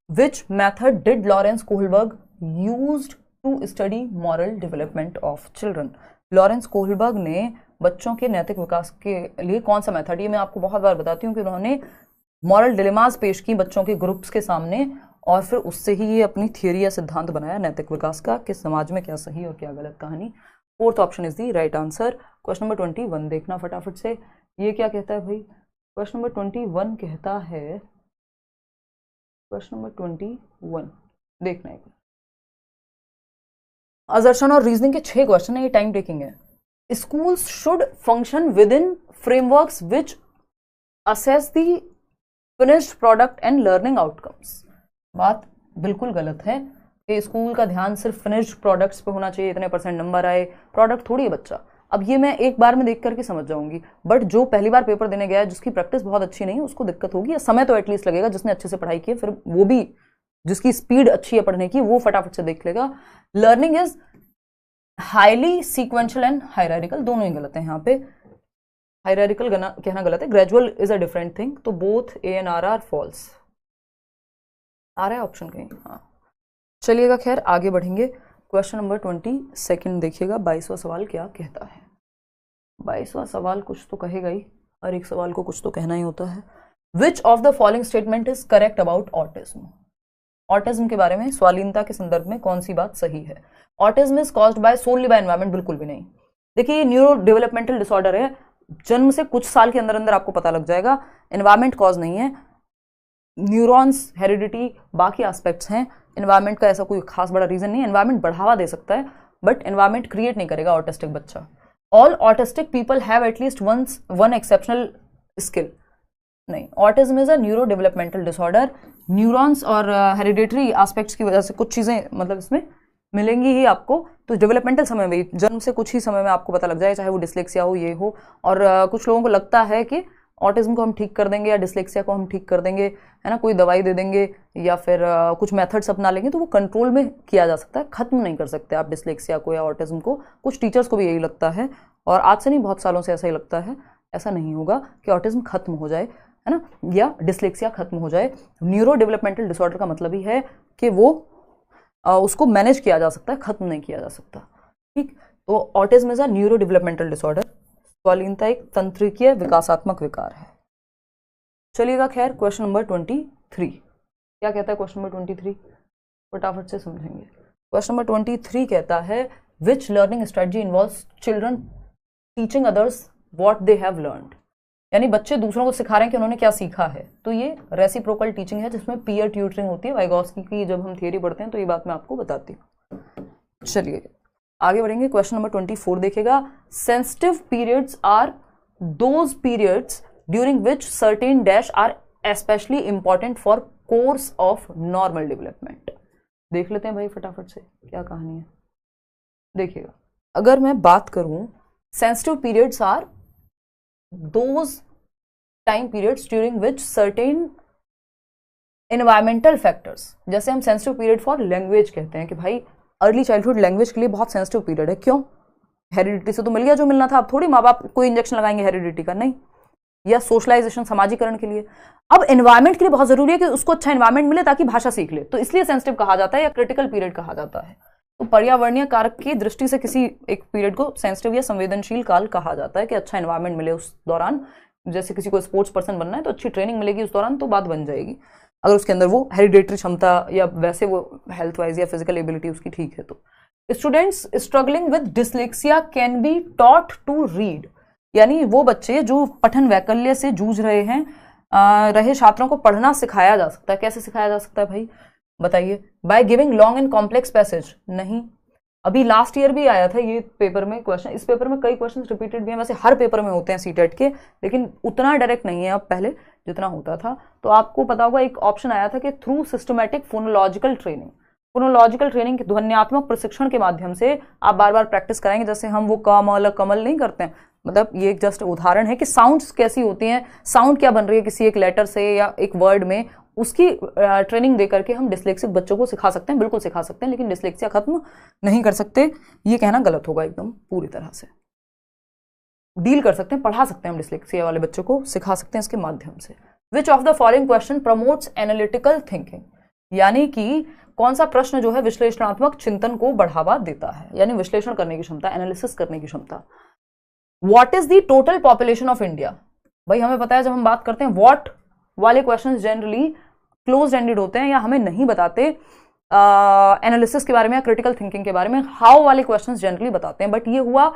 A: which method did Lawrence Kohlberg used to study moral development of children. Lawrence Kohlberg ने बच्चों के नैतिक विकास के लिए कौन सा मेथड, ये मैं आपको बहुत बार बताती हूँ कि उन्होंने मॉरल डिलेमास पेश की बच्चों के ग्रुप्स के सामने, और फिर उससे ही ये अपनी थियरी या सिद्धांत बनाया नैतिक विकास का कि समाज में क्या सही और क्या गलत कहानी। Fourth option is the right answer. Question number 21 देखना फटाफट से, ये क्या कहता है भाई? क्वेश्चन नंबर 21 कहता है, क्वेश्चन नंबर 21 देखना है, असर्शन और रीजनिंग के 6 क्वेश्चन है, ये टाइम टेकिंग है। Schools should function with in frameworks which assess the finished product and learning outcomes. बात बिल्कुल गलत है कि स्कूल का ध्यान सिर्फ फिनिश्ड प्रोडक्ट्स पे होना चाहिए, इतने % नंबर आए, प्रोडक्ट थोड़ी है बच्चा। अब ये मैं एक बार में देख करके समझ जाऊंगी, बट जो पहली बार पेपर देने गया है जिसकी प्रैक्टिस बहुत अच्छी नहीं है उसको दिक्कत होगी, या समय तो एटलीस्ट लगेगा। जिसने अच्छे से पढ़ाई की है, फिर वो भी जिसकी स्पीड अच्छी है पढ़ने की, वो फटाफट से देख लेगा। Learning is highly sequential and hierarchical, दोनों ही गलत है यहाँ पे। हायरार्किकल कहना गलत है। Gradual is a different thing, तो both A and R are false. आ रहा है ऑप्शन कहीं? हाँ, चलिएगा, खैर आगे बढ़ेंगे। क्वेश्चन नंबर 22 देखिएगा, 22वां सवाल क्या कहता है। 22वां सवाल कुछ तो कहेगा ही, हर एक सवाल को कुछ तो कहना ही होता है। Which of the following statement is correct about autism. Autism के बारे में स्वालीनता के संदर्भ में कौन सी बात सही है। Autism is caused by solely by environment, बिल्कुल भी नहीं। देखिए ये न्यूरो डेवलपमेंटल डिसऑर्डर है, जन्म से कुछ साल के अंदर अंदर आपको पता लग जाएगा, एनवायरमेंट कॉज नहीं है। न्यूरॉन्स, हेरिडिटी, बाकी एस्पेक्ट्स हैं, एनवायरमेंट का ऐसा कोई खास बड़ा रीजन नहीं है। एनवायरमेंट बढ़ावा दे सकता है बट एनवायरमेंट क्रिएट नहीं करेगा ऑटिस्टिक बच्चा। All autistic people have at least one exceptional skill, नहीं। Autism is a neuro developmental disorder. Neurons और हेरिडिटरी एस्पेक्ट्स की वजह से कुछ चीजें मतलब इसमें मिलेंगी ही आपको, तो डेवलपमेंटल समय में, जन्म से कुछ ही समय में आपको पता लग जाए, चाहे वो डिसलेक्सिया हो, ये हो। और कुछ लोगों को लगता है कि ऑटिज्म को हम ठीक कर देंगे या डिसलेक्सिया को हम ठीक कर देंगे, है ना, कोई दवाई दे देंगे या फिर कुछ मेथड्स अपना लेंगे तो वो कंट्रोल में किया जा सकता है। खत्म नहीं कर सकते आप डिसलेक्सिया को या ऑटिज्म को। कुछ टीचर्स को भी यही लगता है, और आज से नहीं बहुत सालों से ऐसा ही लगता है। ऐसा नहीं होगा कि ऑटिज्म खत्म हो जाए, है ना, या डिसलेक्सिया खत्म हो जाए। न्यूरो डेवलपमेंटल डिसऑर्डर का मतलब ही है कि वो उसको मैनेज किया जा सकता है, खत्म नहीं किया जा सकता। ठीक, तो autism is a neuro developmental disorder. स्वालीनता एक तंत्रिकीय विकासात्मक विकार है। चलिएगा, खैर क्वेश्चन नंबर 23 क्या कहता है। क्वेश्चन नंबर 23 फटाफट से समझेंगे। क्वेश्चन नंबर 23 कहता है which learning strategy involves children teaching others what they have learned. यानी बच्चे दूसरों को सिखा रहे हैं कि उन्होंने क्या सीखा है। तो ये रेसिप्रोकल टीचिंग है जिसमें पीयर ट्यूटरिंग होती है। वाइगोस्की की जब हम थियरी पढ़ते हैं तो ये बात मैं आपको बताती हूँ। चलिए आगे बढ़ेंगे। क्वेश्चन नंबर 24 देखेगा, sensitive periods are those periods during which certain dash are especially important for course of normal development. देख लेते हैं भाई फटाफट से क्या कहानी है। देखिएगा, अगर मैं बात करूं, sensitive periods are those time periods during which certain environmental factors, जैसे हम सेंसिटिव पीरियड फॉर लैंग्वेज कहते हैं कि भाई अर्ली चाइल्डहुड लैंग्वेज के लिए बहुत सेंसिटिव पीरियड है। क्यों? हेरिडिटी से तो मिल गया जो मिलना था, अब थोड़ी माँ बाप कोई इंजेक्शन लगाएंगे हेरिडिटी का, नहीं। या सोशलाइजेशन, समाजीकरण के लिए। अब एनवायरमेंट के लिए बहुत जरूरी है कि उसको अच्छा एनवायरमेंट मिले ताकि भाषा सीख ले, तो इसलिए सेंसिटिव कहा जाता है या क्रिटिकल पीरियड कहा जाता है। तो पर्यावरणीय कारक की दृष्टि से किसी एक पीरियड को सेंसिटिव या संवेदनशील काल कहा जाता है कि अच्छा एनवायरमेंट मिले उस दौरान। जैसे किसी को स्पोर्ट्स पर्सन बनना है तो अच्छी ट्रेनिंग मिलेगी उस दौरान तो बात बन जाएगी, अगर उसके अंदर वो हेरिडेटरी क्षमता या वैसे वो हेल्थ वाइज या फिजिकल एबिलिटी उसकी ठीक है। तो students struggling with dyslexia can be taught to read, यानी वो बच्चे जो पठन वैकल्य से जूझ रहे हैं रहे छात्रों को पढ़ना सिखाया जा सकता है। कैसे सिखाया जा सकता है भाई बताइए? By giving long and complex passage. नहीं, अभी लास्ट ईयर भी आया था ये पेपर में क्वेश्चन। इस पेपर में कई क्वेश्चंस रिपीटेड भी हैं, वैसे हर पेपर में होते हैं सीटेट के, लेकिन उतना डायरेक्ट नहीं है अब पहले जितना होता था। तो आपको पता होगा एक ऑप्शन आया था कि through systematic phonological training, phonological training के ध्वन्यात्मक प्रशिक्षण के माध्यम से आप बार बार प्रैक्टिस कराएंगे। जैसे हम वो कमल कमल नहीं करते हैं, मतलब ये जस्ट उदाहरण है कि साउंड्स कैसी होती हैं, साउंड क्या बन रही है किसी एक लेटर से या एक वर्ड में, उसकी ट्रेनिंग दे करके हम डिसलेक्सिक बच्चों को सिखा सकते हैं, बिल्कुल सिखा सकते हैं, लेकिन डिसलेक्सिया खत्म नहीं कर सकते। ये कहना गलत होगा एकदम पूरी तरह से। डील कर सकते हैं, पढ़ा सकते हैं हम डिसलेक्सिया वाले बच्चों को, सिखा सकते हैं इसके माध्यम से। विच of the following question promotes analytical thinking, यानी कि कौन सा प्रश्न जो है विश्लेषणात्मक चिंतन को बढ़ावा देता है, यानी विश्लेषण करने की क्षमता, एनालिसिस करने की क्षमता। What is the total population of India. भाई हमें पता है जब हम बात करते हैं व्हाट वाले क्वेश्चंस जनरली क्लोज एंडेड होते हैं या हमें नहीं बताते एनालिसिस के बारे में या क्रिटिकल थिंकिंग के बारे में। हाउ वाले क्वेश्चंस जनरली बताते हैं, बट ये हुआ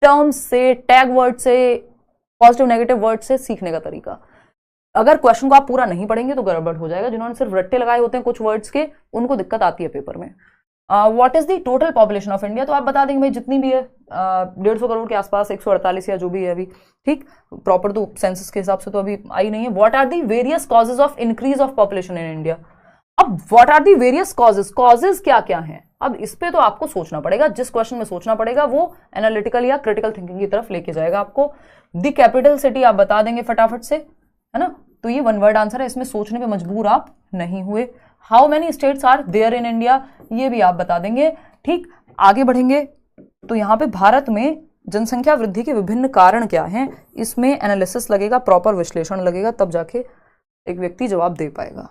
A: टर्म्स से, टैग वर्ड से, पॉजिटिव नेगेटिव वर्ड से सीखने का तरीका। अगर क्वेश्चन को आप पूरा नहीं पढ़ेंगे तो गड़बड़ हो जाएगा। जिन्होंने सिर्फ रट्टे लगाए होते हैं कुछ वर्ड्स के, उनको दिक्कत आती है पेपर में। What is the total population of India, तो आप बता देंगे भाई जितनी भी है 150 करोड़ के आसपास, 148 या जो भी है अभी, ठीक। प्रॉपर तो सेंसस के हिसाब से तो अभी आई नहीं है। What are the various causes of increase of population in India. अब what are the various causes, causes क्या क्या हैं, अब इस पे तो आपको सोचना पड़ेगा। जिस क्वेश्चन में सोचना पड़ेगा वो एनालिटिकल या क्रिटिकल थिंकिंग की तरफ लेके जाएगा आपको। द कैपिटल सिटी आप बता देंगे फटाफट से, है ना, तो ये वन वर्ड आंसर है, इसमें सोचने पे मजबूर आप नहीं हुए। How many states are there in India, ये भी आप बता देंगे, ठीक। आगे बढ़ेंगे तो यहाँ पे भारत में जनसंख्या वृद्धि के विभिन्न कारण क्या हैं, इसमें एनालिसिस लगेगा, प्रॉपर विश्लेषण लगेगा, तब जाके एक व्यक्ति जवाब दे पाएगा।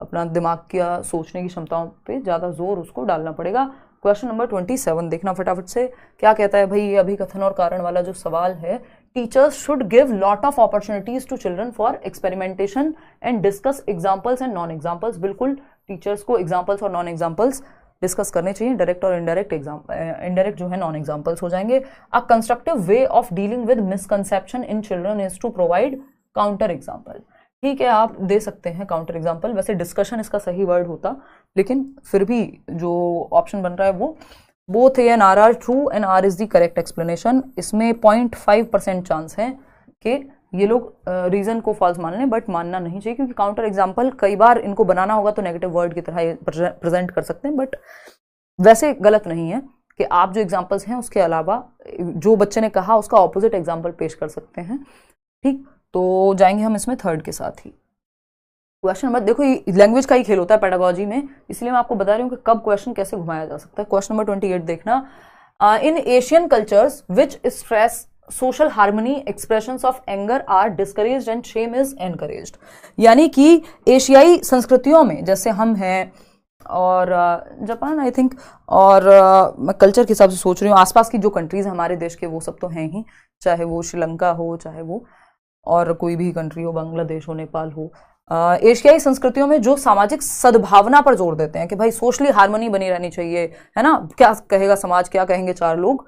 A: अपना दिमाग का सोचने की क्षमताओं पे ज़्यादा जोर उसको डालना पड़ेगा। क्वेश्चन नंबर 27 देखना फटाफट से, क्या कहता है भाई, ये अभिकथन और कारण वाला जो सवाल है, teachers should give lot of opportunities to children for experimentation and discuss examples and non examples. बिल्कुल, टीचर्स को एग्जाम्पल्स और नॉन एग्जाम्पल्स डिस्कस करने चाहिए। डायरेक्ट और इनडायरेक्ट इनडायरेक्ट जो है नॉन एग्जाम्पल्स हो जाएंगे। A constructive way of dealing with misconception in children is to provide counter example. ठीक है, आप दे सकते हैं काउंटर एग्जाम्पल, वैसे डिस्कशन इसका सही वर्ड होता, लेकिन फिर भी जो ऑप्शन बन रहा है वो both A and R are true and R is the correct explanation. इसमें 0.5% चांस है कि ये लोग रीजन को फॉल्स मान लें, बट मानना नहीं चाहिए, क्योंकि काउंटर एग्जाम्पल कई बार इनको बनाना होगा तो नेगेटिव वर्ड की तरह प्रेजेंट कर सकते हैं, बट वैसे गलत नहीं है कि आप जो एग्जाम्पल्स हैं उसके अलावा जो बच्चे ने कहा उसका ऑपोजिट एग्जाम्पल पेश कर सकते हैं। ठीक, तो जाएंगे हम इसमें थर्ड के साथ ही। क्वेश्चन नंबर, देखो ये लैंग्वेज का ही खेल होता है पेडागोजी में, इसलिए मैं आपको बता रही हूँ कि कब क्वेश्चन कैसे घुमाया जा सकता है। क्वेश्चन नंबर 28 देखना, in Asian cultures which stress social harmony expressions of anger are discouraged and shame is encouraged. यानी कि एशियाई संस्कृतियों में, जैसे हम हैं और जापान आई थिंक, और मैं कल्चर के हिसाब से सोच रही हूँ, आसपास की जो कंट्रीज हैं हमारे देश के वो सब तो हैं ही, चाहे वो श्रीलंका हो, चाहे वो और कोई भी कंट्री हो, बांग्लादेश हो, नेपाल हो, एशियाई संस्कृतियों में जो सामाजिक सद्भावना पर जोर देते हैं कि भाई सोशली हार्मनी बनी रहनी चाहिए, है ना, क्या कहेगा समाज, क्या कहेंगे चार लोग,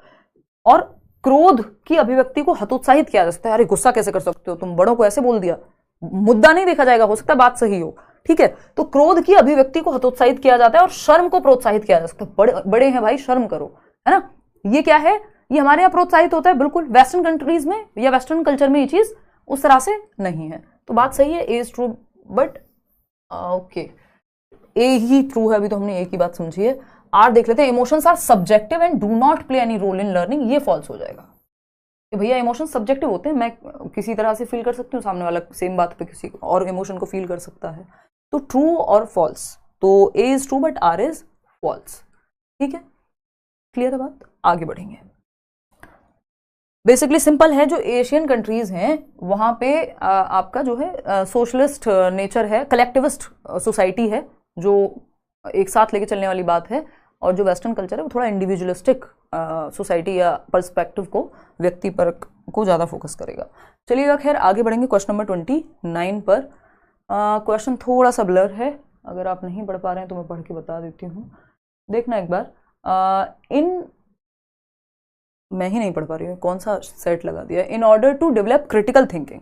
A: और क्रोध की अभिव्यक्ति को हतोत्साहित किया जा सकता है। अरे गुस्सा कैसे कर सकते हो तुम, बड़ों को ऐसे बोल दिया, मुद्दा नहीं देखा जाएगा, हो सकता है बात सही हो, ठीक है, तो क्रोध की अभिव्यक्ति को हतोत्साहित किया जाता है और शर्म को प्रोत्साहित किया जा सकता है। बड़े हैं भाई, शर्म करो, है ना, ये क्या है, ये हमारे यहाँ प्रोत्साहित होता है। बिल्कुल, वेस्टर्न कंट्रीज में या वेस्टर्न कल्चर में ये चीज उस तरह से नहीं है, तो बात सही है, A is true, but okay, A ही ट्रू है, अभी तो हमने ए की बात समझी है। आर देख लेते हैं, emotions are subjective and do not play any role in learning, ये फॉल्स हो जाएगा कि भैया इमोशंस सब्जेक्टिव होते हैं, मैं किसी तरह से फील कर सकती हूँ, सामने वाला सेम बात पे किसी और इमोशन को फील कर सकता है, तो ट्रू और फॉल्स, तो A is true but R is false. ठीक है, क्लियर है बात, आगे बढ़ेंगे। बेसिकली सिंपल है, जो एशियन कंट्रीज हैं वहां पे आपका जो है सोशलिस्ट नेचर है, कलेक्टिविस्ट सोसाइटी है, जो एक साथ लेके चलने वाली बात है, और जो वेस्टर्न कल्चर है वो थोड़ा इंडिविजुअलिस्टिक सोसाइटी या पर्सपेक्टिव को, व्यक्ति पर को ज़्यादा फोकस करेगा। चलिएगा, खैर आगे बढ़ेंगे क्वेश्चन नंबर 29 पर। क्वेश्चन थोड़ा सा ब्लर है, अगर आप नहीं पढ़ पा रहे हैं तो मैं पढ़ के बता देती हूँ, देखना एक बार। मैं ही नहीं पढ़ पा रही हूँ, कौन सा सेट लगा दिया। In order to develop critical thinking,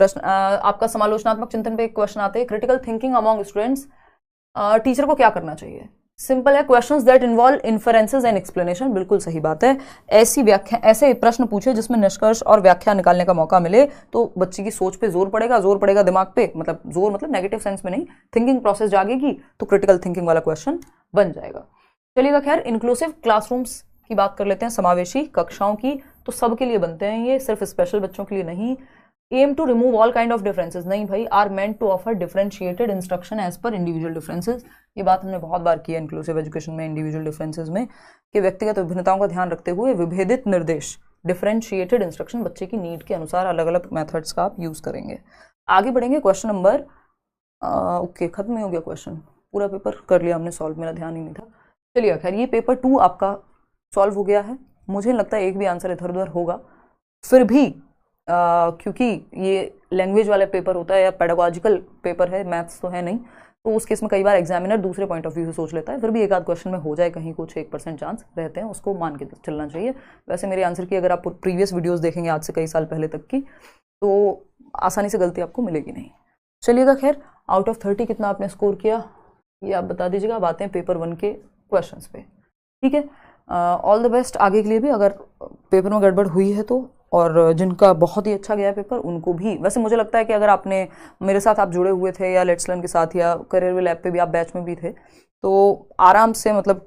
A: प्रश्न आपका समालोचनात्मक चिंतन पे एक क्वेश्चन आते हैं, critical thinking among students, teacher को क्या करना चाहिए। सिंपल है, questions that involve inferences and explanation, बिल्कुल सही बात है। ऐसी व्याख्या, ऐसे प्रश्न पूछे जिसमें निष्कर्ष और व्याख्या निकालने का मौका मिले, तो बच्चे की सोच पे जोर पड़ेगा दिमाग पे, मतलब जोर मतलब नेगेटिव सेंस में नहीं, थिंकिंग प्रोसेस जागेगी, तो क्रिटिकल थिंकिंग वाला क्वेश्चन बन जाएगा। चलिएगा, खैर इंक्लूसिव क्लासरूम्स की बात कर लेते हैं, समावेशी कक्षाओं की, तो सबके लिए बनते हैं ये, सिर्फ स्पेशल बच्चों के लिए नहीं। Aim to remove all kind of differences, नहीं भाई, are meant to offer differentiated instruction as per individual differences. ये बात हमने बहुत बार की है इंक्लूसिव एजुकेशन में, इंडिविजुअल डिफरेंसेस में, कि व्यक्तिगत विभिन्नताओं का ध्यान रखते हुए विभेदित निर्देश, डिफरेंशिएटेड इंस्ट्रक्शन, बच्चे की नीड के अनुसार अलग अलग मेथड्स का आप यूज करेंगे। आगे बढ़ेंगे, क्वेश्चन नंबर ओके, खत्म ही हो गया क्वेश्चन, पूरा पेपर कर लिया हमने सॉल्व, मेरा ध्यान ही नहीं था। चलिए, खैर ये पेपर 2 आपका सॉल्व हो गया है। मुझे लगता है एक भी आंसर इधर उधर होगा, फिर भी क्योंकि ये लैंग्वेज वाला पेपर होता है या पेडागोजिकल पेपर है, मैथ्स तो है नहीं, तो उस केस में कई बार एग्जामिनर दूसरे पॉइंट ऑफ व्यू से सोच लेता है, फिर भी एक आध क्वेश्चन में हो जाए कहीं, कुछ 1% चांस रहते हैं, उसको मान के चलना चाहिए। वैसे मेरे आंसर की अगर आप प्रीवियस वीडियोज़ देखेंगे आज से कई साल पहले तक की, तो आसानी से गलती आपको मिलेगी नहीं। चलिएगा, खैर आउट ऑफ 30 कितना आपने स्कोर किया ये आप बता दीजिएगा। अब आते हैं पेपर 1 के क्वेश्चन पे, ठीक है। ऑल द बेस्ट आगे के लिए भी, अगर पेपर में गड़बड़ हुई है तो, और जिनका बहुत ही अच्छा गया पेपर उनको भी। वैसे मुझे लगता है कि अगर आपने मेरे साथ आप जुड़े हुए थे, या लेट्स लर्न के साथ, या करियर लैब पे भी आप बैच में भी थे, तो आराम से मतलब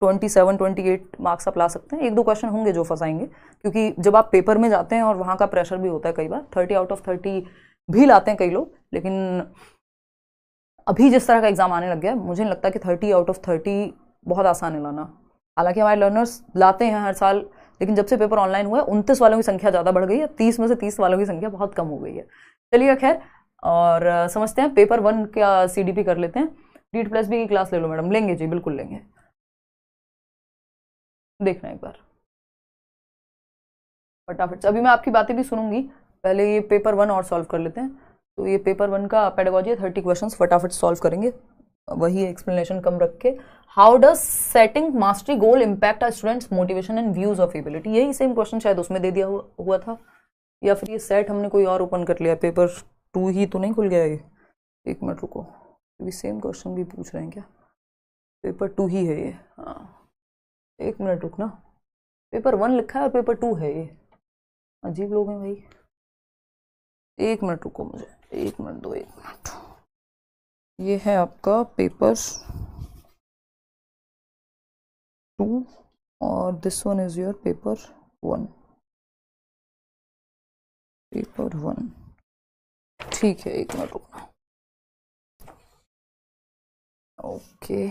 A: 27-28 मार्क्स आप ला सकते हैं। 1-2 क्वेश्चन होंगे जो फंसाएंगे, क्योंकि जब आप पेपर में जाते हैं और वहाँ का प्रेशर भी होता है, कई बार 30 आउट ऑफ 30 भी लाते हैं कई लोग, लेकिन अभी जिस तरह का एग्जाम आने लग गया है, मुझे नहीं लगता कि 30 आउट ऑफ 30 बहुत आसान है लाना। हालांकि हमारे लर्नर्स लाते हैं हर साल, लेकिन जब से पेपर ऑनलाइन हुआ है 29 वालों की संख्या ज़्यादा बढ़ गई है, 30 में से 30 वालों की संख्या बहुत कम हो गई है। चलिए, खैर और समझते हैं पेपर 1 का CDP कर लेते हैं। DEET+B की क्लास ले लो मैडम। लेंगे जी, बिल्कुल लेंगे। देखना एक बार फटाफट से, अभी मैं आपकी बातें भी सुनूंगी, पहले ये पेपर 1 और सॉल्व कर लेते हैं। तो ये पेपर 1 का पेडागोजी है, 30 क्वेश्चंस फटाफट सॉल्व करेंगे, वही एक्सप्लेनेशन कम रख के। How does setting mastery goal impact a students motivation and views of ability, यही सेम क्वेश्चन शायद उसमें दे दिया हुआ था, या फिर ये सेट हमने कोई और ओपन कर लिया, पेपर 2 ही तो नहीं खुल गया ये। एक मिनट रुको, अभी सेम क्वेश्चन भी पूछ रहे हैं क्या? पेपर 2 ही है ये, हाँ एक मिनट रुकना, पेपर 1 लिखा है और पेपर 2 है ये, अजीब लोग हैं भाई। एक मिनट रुको, मुझे 1 मिनट दो, 1 मिनट। ये है आपका पेपर 2 और this one is your paper 1। Paper 1 ठीक है, 1 मिनट रुकना। ओके,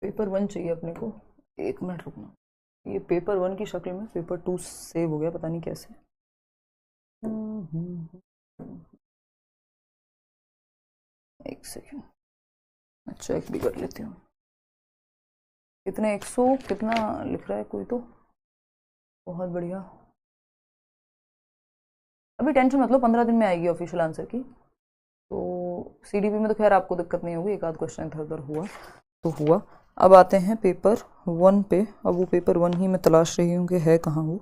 A: पेपर 1 चाहिए अपने को, 1 मिनट रुकना। ये पेपर 1 की शक्ल में पेपर 2 सेव हो गया, पता नहीं कैसे। एक सेकेंड, मैं चेक भी कर लेती हूँ। कितने 100 कितना लिख रहा है कोई, तो बहुत बढ़िया। अभी टेंशन मत लो, 15 दिन में आएगी ऑफिशियल आंसर की। तो CDP में तो खैर आपको दिक्कत नहीं होगी, एक आध क्वेश्चन इधर उधर हुआ तो हुआ। अब आते हैं पेपर 1 पे। अब वो पेपर 1 ही मैं तलाश रही हूँ कि है कहाँ वो।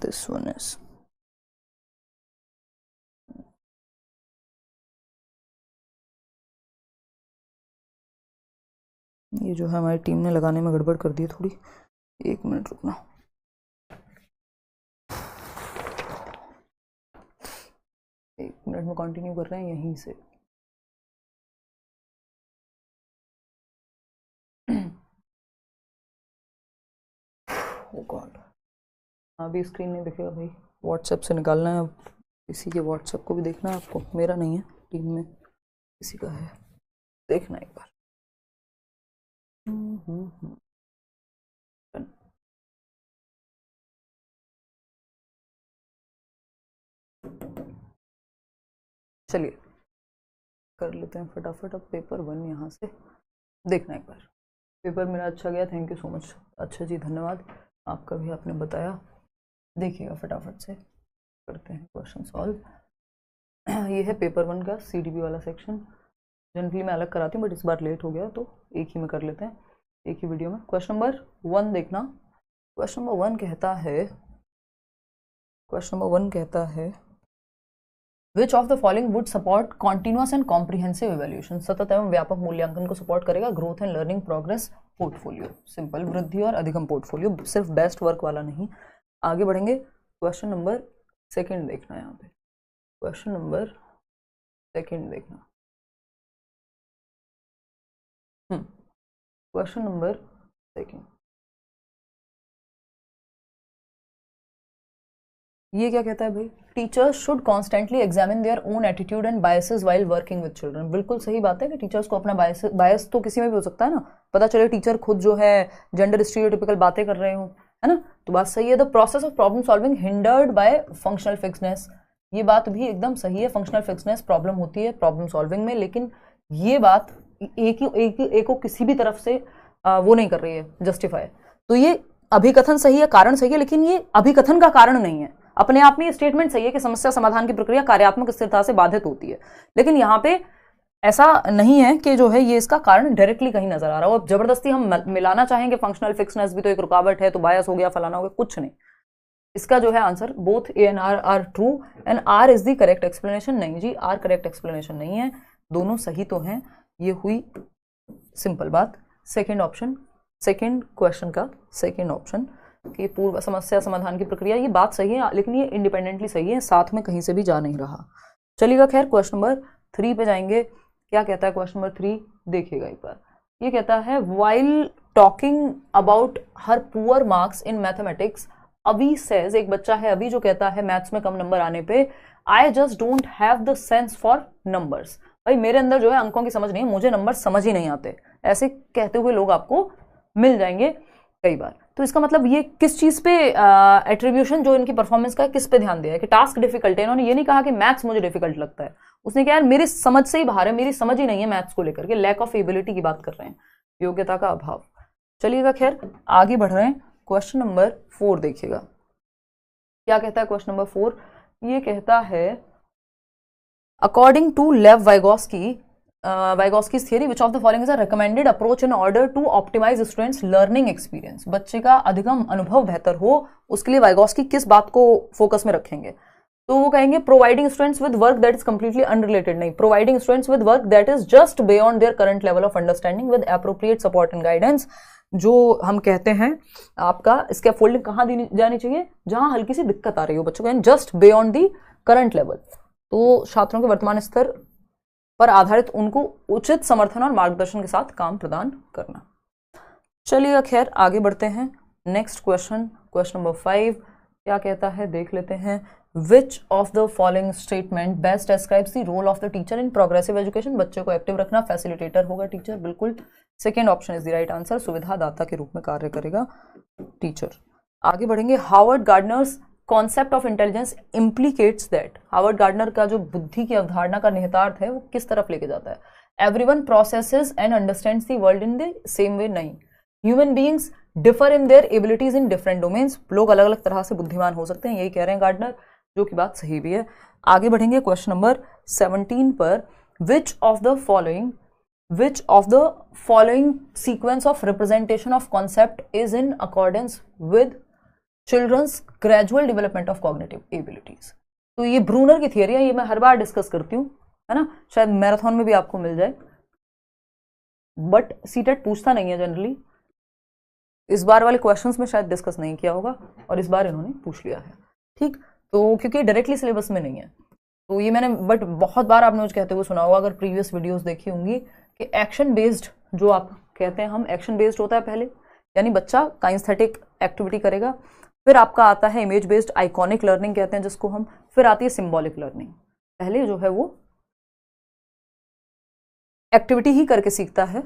A: दिस वन इज, ये जो है हमारी टीम ने लगाने में गड़बड़ कर दी थोड़ी, 1 मिनट रुकना। एक मिनट में कंटिन्यू कर रहे हैं यहीं से। ओ गॉड, अभी स्क्रीन नहीं दिखेगा भाई, व्हाट्सएप से निकालना है। अब किसी के व्हाट्सएप को भी देखना है आपको, मेरा नहीं है, टीम में किसी का है, देखना एक बार। चलिए कर लेते हैं फटाफट। अब पेपर 1 यहाँ से देखना एक बार। पेपर मेरा अच्छा गया, थैंक यू सो मच। अच्छा जी, धन्यवाद आपका भी, आपने बताया। देखिएगा फटाफट से करते हैं क्वेश्चन सॉल्व। ये है पेपर 1 का CDP वाला सेक्शन। जनरली मैं अलग कराती हूँ बट इस बार लेट हो गया तो एक ही में कर लेते हैं, एक ही वीडियो में। क्वेश्चन नंबर 1 देखना। क्वेश्चन नंबर 1 कहता है which of the following would support continuous and comprehensive evaluation, सतत एवं व्यापक मूल्यांकन को सपोर्ट करेगा growth and learning progress portfolio. Simple, वृद्धि और अधिगम पोर्टफोलियो, सिर्फ बेस्ट वर्क वाला नहीं। आगे बढ़ेंगे, क्वेश्चन नंबर 2 देखना है यहाँ पे। क्वेश्चन नंबर 2 देखना। क्वेश्चन नंबर 2 ये क्या कहता है भाई? Teachers should constantly examine their own attitude and biases while working with children. बिल्कुल सही बात है कि टीचर्स को अपना बायस तो किसी में भी हो सकता है ना, पता चले टीचर खुद जो है जेंडर स्टीरियोटिपिकल बातें कर रहे हो, है ना, तो बात सही है। The process of problem solving hindered by functional fixedness, ये बात भी एकदम सही है। फंक्शनल फिक्सनेस प्रॉब्लम होती है प्रॉब्लम सॉल्विंग में, लेकिन ये बात एक को किसी भी तरफ से वो नहीं कर रही है जस्टिफाई। तो ये अभिकथन सही है, कारण सही है, लेकिन ये अभिकथन का कारण नहीं है। अपने आप में ये स्टेटमेंट सही है कि समस्या समाधान की प्रक्रिया कार्यात्मक स्थिरता से बाधित होती है, लेकिन यहाँ पे ऐसा नहीं है कि जो है ये इसका कारण डायरेक्टली कहीं नजर आ रहा हो। अब जबरदस्ती हम मिलाना चाहेंगे फंक्शनल फिक्सनेस भी तो एक रुकावट है, तो बायस हो गया, फलाना हो गया, कुछ नहीं। इसका जो है answer both A and R are true and R is the correct explanation. नहीं जी, आर करेक्ट एक्सप्लेनेशन नहीं है, दोनों सही तो हैं। ये हुई सिंपल बात। सेकेंड ऑप्शन, सेकेंड क्वेश्चन का सेकेंड ऑप्शन कि पूर्व समस्या समाधान की प्रक्रिया, ये बात सही है, लेकिन ये इंडिपेंडेंटली सही है, साथ में कहीं से भी जा नहीं रहा। चलिएगा खैर, क्वेश्चन नंबर 3 पे जाएंगे। क्या कहता है क्वेश्चन नंबर 3? देखिएगा एक बार। ये कहता है while talking about her poor marks in mathematics, अभी सेज, एक बच्चा है अभी जो कहता है मैथ्स में कम नंबर आने पे I just don't have the sense for numbers, भाई मेरे अंदर जो है अंकों की समझ नहीं है, मुझे नंबर समझ ही नहीं आते, ऐसे कहते हुए लोग आपको मिल जाएंगे कई बार। तो इसका मतलब ये किस चीज पे एट्रीब्यूशन जो इनकी परफॉर्मेंस का है किस पे ध्यान दिया है कि टास्क डिफिकल्ट है। इन्होंने ये नहीं कहा कि मैथ्स मुझे डिफिकल्ट लगता है, उसने कहा यार मेरी समझ से ही बाहर है, मेरी समझ ही नहीं है मैथ्स को लेकर के, लैक ऑफ एबिलिटी की बात कर रहे हैं, योग्यता का अभाव। चलिएगा खैर आगे बढ़ रहे हैं, क्वेश्चन नंबर 4 देखिएगा क्या कहता है। क्वेश्चन नंबर 4 ये कहता है अकॉर्डिंग टू लेव Vygotsky's theory, which of the following is a recommended approach in order to optimize students' learning experience? बच्चे का अधिगम अनुभव बेहतर हो उसके लिए वाइगॉस्की किस बात को फोकस में रखेंगे? तो वो कहेंगे providing students with work that is completely unrelated, नहीं, providing students with work that is just beyond their current level of understanding with appropriate support and guidance. जो हम कहते हैं आपका स्कैफोल्डिंग कहाँ दी जानी चाहिए? जहां हल्की सी दिक्कत आ रही हो बच्चों को, just beyond the current level. तो छात्रों के वर्तमान स्तर पर आधारित उनको उचित समर्थन और मार्गदर्शन के साथ काम प्रदान करना। चलिए खैर आगे बढ़ते हैं, नेक्स्ट क्वेश्चन, क्वेश्चन नंबर 5 क्या कहता है देख लेते हैं। Which of the following statement best describes the role of the teacher in progressive education? बच्चे को एक्टिव रखना, फैसिलिटेटर होगा टीचर, बिल्कुल second option is the right answer, सुविधा दाता के रूप में कार्य करेगा टीचर। आगे बढ़ेंगे, Howard Gardner's concept of intelligence implicates that, Howard Gardner का जो बुद्धि की अवधारणा का निहितार्थ है वो किस तरफ लेके जाता है? Everyone processes and understands the world in the same way, नहीं, human beings differ in their abilities in different domains, लोग अलग अलग तरह से बुद्धिमान हो सकते हैं, यही कह रहे हैं गार्डनर, जो कि बात सही भी है। आगे बढ़ेंगे क्वेश्चन नंबर 17 पर, which of the following sequence of representation of concept is in accordance with children's gradual development of cognitive abilities? तो ये ब्रूनर की थियरी है, ये मैं हर बार डिस्कस करती हूँ, है ना, शायद मैराथन में भी आपको मिल जाए, बट सीटेट पूछता नहीं है जनरली, इस बार वाले क्वेश्चंस में शायद डिस्कस नहीं किया होगा और इस बार इन्होंने पूछ लिया है, ठीक, तो क्योंकि डायरेक्टली सिलेबस में नहीं है, तो ये मैंने बट बहुत बार आपने मुझे कहते हुए सुना होगा अगर प्रीवियस वीडियोस देखी होंगी कि एक्शन बेस्ड जो आप कहते हैं हम, एक्शन बेस्ड होता है पहले, यानी बच्चा काइंस्थेटिक एक्टिविटी करेगा, फिर आपका आता है इमेज बेस्ड आइकॉनिक लर्निंग कहते हैं जिसको हम, फिर आती है सिंबॉलिक लर्निंग, पहले जो है वो एक्टिविटी ही करके सीखता है।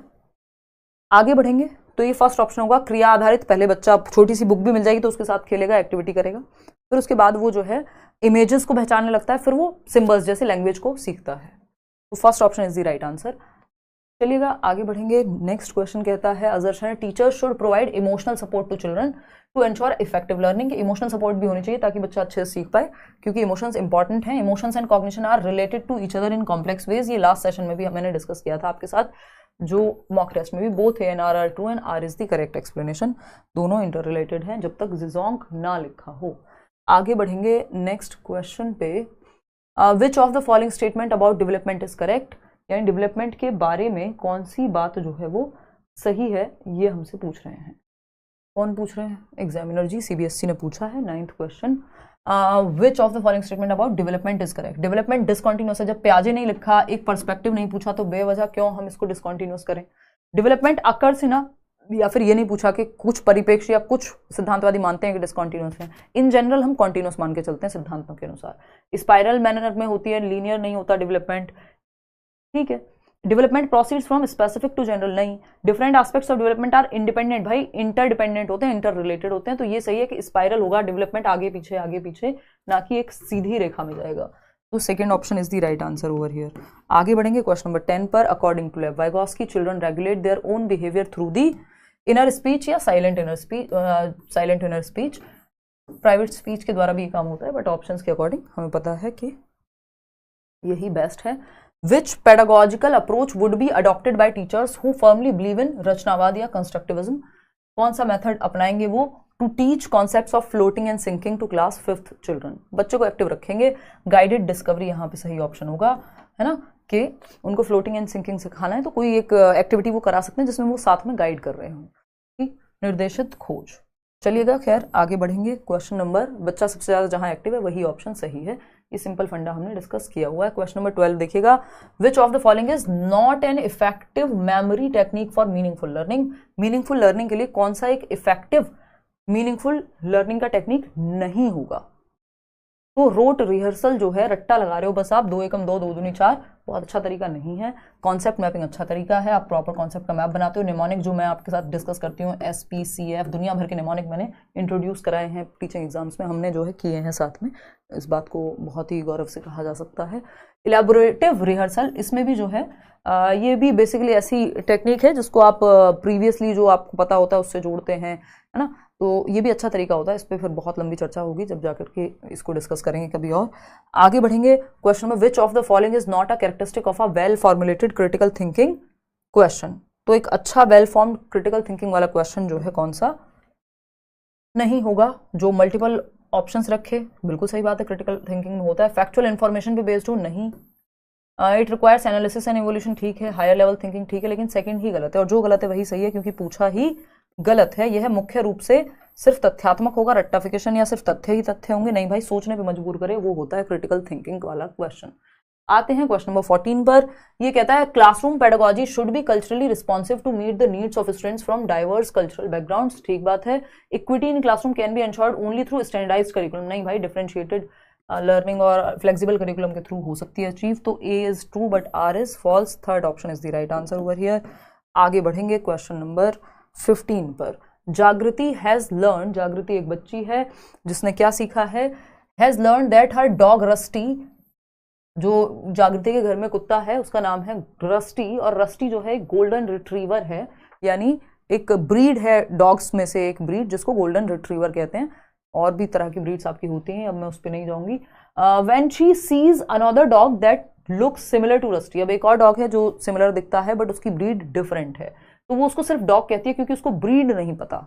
A: आगे बढ़ेंगे तो ये फर्स्ट ऑप्शन होगा, क्रिया आधारित, पहले बच्चा छोटी सी बुक भी मिल जाएगी तो उसके साथ खेलेगा, एक्टिविटी करेगा, फिर उसके बाद वो जो है इमेजेस को पहचानने लगता है, फिर वो सिंबल्स जैसे लैंग्वेज को सीखता है, तो first option is the right answer. चलिएगा आगे बढ़ेंगे, नेक्स्ट क्वेश्चन कहता है assertion teachers should provide emotional support to children to ensure effective learning, emotional support भी होनी चाहिए ताकि बच्चा अच्छे से सीख पाए, क्योंकि इमोशंस इंपॉर्टेंट हैं, emotions and cognition are related to each other in complex ways, ये लास्ट सेशन में भी मैंने डिस्कस किया था आपके साथ, जो मॉक टेस्ट में भी, both and R true and R is the correct explanation, दोनों इंटर रिलेटेड हैं जब तक जिजोंग ना लिखा हो। आगे बढ़ेंगे नेक्स्ट क्वेश्चन पे, विच of the following statement about development is correct, यानी डेवलपमेंट के बारे में कौन सी बात जो है वो सही है, ये हमसे पूछ रहे हैं। कौन पूछ रहे हैं? एग्जामिनर जी, सीबीएसई ने पूछा है, 9th question, which of the following statement about development is correct. Development discontinuous है, जब प्याजे नहीं लिखा, एक पर्सपेक्टिव नहीं पूछा, तो बेवजह क्यों हम इसको डिसकंटिन्यूअस करें। डेवलपमेंट अकर्स है ना, या फिर ये नहीं पूछा कि कुछ परिप्रेक्ष्य या कुछ सिद्धांतवादी मानते हैं कि डिसकंटिन्यूअस है, इन जनरल हम कॉन्टिन्यूअस मान के चलते हैं सिद्धांतों के अनुसार, स्पाइरल मैनर में होती है, लीनियर नहीं होता डेवलपमेंट, ठीक है। Development proceeds from specific to general, नहीं, different aspects of development are independent, भाई इंटरडिपेंडेंट होते हैं, इंटर रिलेटेड होते हैं, तो ये सही है कि स्पाइरल होगा, डेवलपमेंट आगे पीछे ना कि एक सीधी रेखा में जाएगा, तो second option is the right answer over here. आगे बढ़ेंगे क्वेश्चन नंबर 10 पर, according to Lev Vygotsky children regulate their own behaviour through the inner speech या silent inner speech, private speech के द्वारा भी ये काम होता है, बट ऑप्शंस के अकॉर्डिंग हमें पता है कि यही बेस्ट है। Which pedagogical approach would be adopted by teachers who firmly believe in रचनावाद या कंस्ट्रक्टिविज्म, कौन सा मेथड अपनाएंगे वो, to teach concepts of floating and sinking to class 5th children, बच्चों को एक्टिव रखेंगे, गाइडेड डिस्कवरी यहाँ पे सही ऑप्शन होगा, है ना, कि उनको फ्लोटिंग एंड सिंकिंग सिखाना है तो कोई एक एक्टिविटी वो करा सकते हैं जिसमें वो साथ में गाइड कर रहे हों, ठीक, निर्देशित खोज। चलिएगा खैर आगे बढ़ेंगे, क्वेश्चन नंबर, बच्चा सबसे ज्यादा जहां एक्टिव है वही ऑप्शन सही है, ये सिंपल फंडा हमने डिस्कस किया हुआ है। क्वेश्चन नंबर 12 देखिएगा, विच of the following is not an effective memory technique for meaningful learning, meaningful learning के लिए कौन सा एक इफेक्टिव मीनिंगफुल लर्निंग का टेक्निक नहीं होगा, तो रोट रिहर्सल जो है, रट्टा लगा रहे हो बस आप, 2 एकम 2, 2 दूनी 4, बहुत अच्छा तरीका नहीं है। कॉन्सेप्ट मैपिंग अच्छा तरीका है, आप प्रॉपर कॉन्सेप्ट का मैप बनाते हो। निमोनिक जो मैं आपके साथ डिस्कस करती हूँ, SPCF, दुनिया भर के निमोनिक मैंने इंट्रोड्यूस कराए हैं टीचिंग एग्जाम्स में, हमने जो है किए हैं साथ में, इस बात को बहुत ही गौरव से कहा जा सकता है। इलेबोरेटिव रिहर्सल, इसमें भी जो है ये भी बेसिकली ऐसी टेक्निक है जिसको आप प्रीवियसली जो आपको पता होता है उससे जोड़ते हैं, है ना, तो ये भी अच्छा तरीका होता है। इस पर फिर बहुत लंबी चर्चा होगी, जब जाकर के इसको डिस्कस करेंगे कभी और। आगे बढ़ेंगे क्वेश्चन में, विच of the following is not a characteristic of a well formulated critical thinking question. तो एक अच्छा वेल फॉर्म्ड क्रिटिकल थिंकिंग वाला क्वेश्चन जो है कौन सा नहीं होगा, जो मल्टीपल ऑप्शंस रखे, बिल्कुल सही बात है, क्रिटिकल थिंकिंग में होता है। फैक्चुअल इन्फॉर्मेशन पे बेस्ड हो, नहीं। It requires analysis and evolution, ठीक है। हायर लेवल थिंकिंग, ठीक है, लेकिन सेकंड ही गलत है, और जो गलत है वही सही है क्योंकि पूछा ही गलत है। यह मुख्य रूप से सिर्फ तथ्यात्मक होगा, रट्टाफिकेशन या सिर्फ तथ्य ही तथ्य होंगे, नहीं भाई, सोचने पे मजबूर करे, वो होता है क्रिटिकल थिंकिंग वाला क्वेश्चन। आते हैं क्वेश्चन नंबर 14 पर। ये कहता है classroom pedagogy should be culturally responsive to meet the needs of students from diverse cultural backgrounds, ठीक बात है। Equity in classroom can be ensured only through standardised curriculum, नहीं भाई, डिफरेंशिएटेड लर्निंग और फ्लेक्सिबल करिकुलम के थ्रू हो सकती है अचीव, तो A is true but R is false, third option is the right answer over here. आगे बढ़ेंगे क्वेश्चन नंबर 15 पर। जागृति हैज लर्न, जागृति एक बच्ची है जिसने क्या सीखा है, has learn that her dog rusty, जो जागृति के घर में कुत्ता है उसका नाम है रस्टी, और रस्टी जो है एक गोल्डन रिट्रीवर है, यानी एक ब्रीड है डॉग्स में से एक ब्रीड जिसको गोल्डन रिट्रीवर कहते हैं, और भी तरह की ब्रीड्स आपकी होती हैं, अब मैं उस पर नहीं जाऊंगी। When she sees another dog that looks similar to Rusty, अब एक और डॉग है जो सिमिलर दिखता है बट उसकी ब्रीड डिफरेंट है, तो वो उसको सिर्फ डॉग कहती है क्योंकि उसको ब्रीड नहीं पता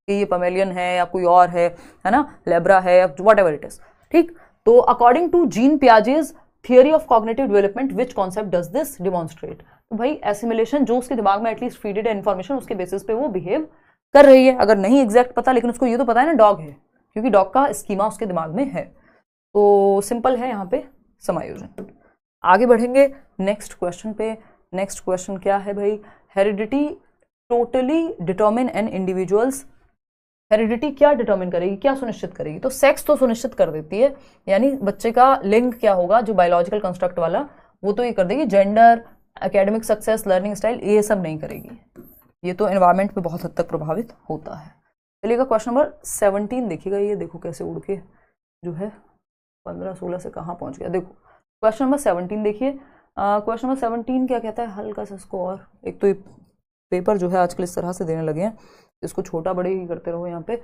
A: कि ये पमेलियन है या कोई और है ना, लेब्रा है, वट एवर इट इज, ठीक। तो according to Jean Piaget's theory of cognitive development which concept does this demonstrate, तो भाई एसिमिलेशन, जो उसके दिमाग में एटलीस्ट फीडेड है इन्फॉर्मेशन, उसके बेसिस पे वो बिहेव कर रही है। अगर नहीं एग्जैक्ट पता, लेकिन उसको ये तो पता है ना डॉग है, क्योंकि डॉग का स्कीमा उसके दिमाग में है, तो सिंपल है यहाँ पे समायोजन। आगे बढ़ेंगे नेक्स्ट क्वेश्चन पे। नेक्स्ट क्वेश्चन क्या है भाई, heredity totally determine an individuals, heredity क्या डिटर्मिन करेगी, क्या सुनिश्चित करेगी, तो सेक्स तो सुनिश्चित कर देती है, यानी बच्चे का लिंग क्या होगा, जो बायोलॉजिकल कंस्ट्रक्ट वाला, वो तो ये कर देगी। Gender, academic success, learning style, ये सब नहीं करेगी, ये तो एनवायरमेंट पे बहुत हद तक प्रभावित होता है। चलिएगा क्वेश्चन नंबर 17 देखिएगा, ये देखो कैसे उड़ के जो है 15-16 से कहाँ पहुंच गया। देखो क्वेश्चन नंबर 17 देखिए, क्वेश्चन नंबर 17 क्या कहता है, हल्का सा इसको, और एक तो ये पेपर जो है आजकल इस तरह से देने लगे हैं, इसको छोटा बड़े ही करते रहो। यहाँ पे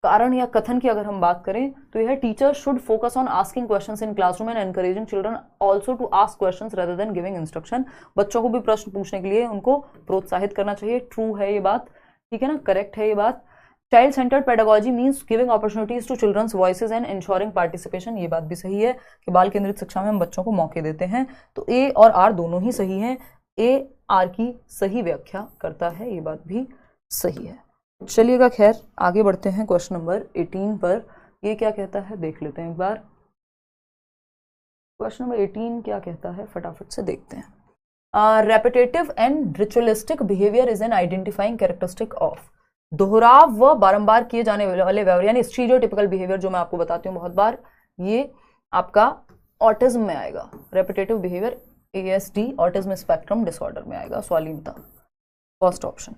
A: कारण या कथन की अगर हम बात करें तो यह teacher should focus on asking questions in classroom and encouraging children also to ask questions rather than giving instruction, बच्चों को भी प्रश्न पूछने के लिए उनको प्रोत्साहित करना चाहिए। ट्रू है ये बात, ठीक है ना, करेक्ट है ये बात। Child centred pedagogy means giving opportunities to children's voices and ensuring participation, ये बात भी सही है कि बाल केंद्रित शिक्षा में हम बच्चों को मौके देते हैं, तो ए और आर दोनों ही सही हैं, ए आर की सही व्याख्या करता है, ये बात भी सही है। चलिएगा खैर आगे बढ़ते हैं क्वेश्चन नंबर 18 पर। ये क्या कहता है देख लेते हैं एक बार, क्वेश्चन नंबर 18 क्या कहता है फटाफट से देखते हैं। Repetitive and ritualistic behaviour is an identifying characteristic of, दोहराव व बारंबार किए जाने वाले व्यवहार, यानी स्टीरियोटिपिकल बिहेवियर जो मैं आपको बताती हूँ बहुत बार, ये आपका ऑटिज्म में आएगा। Repetitive behaviour ASD autism spectrum disorder में आएगा, स्वालीनता, फर्स्ट ऑप्शन।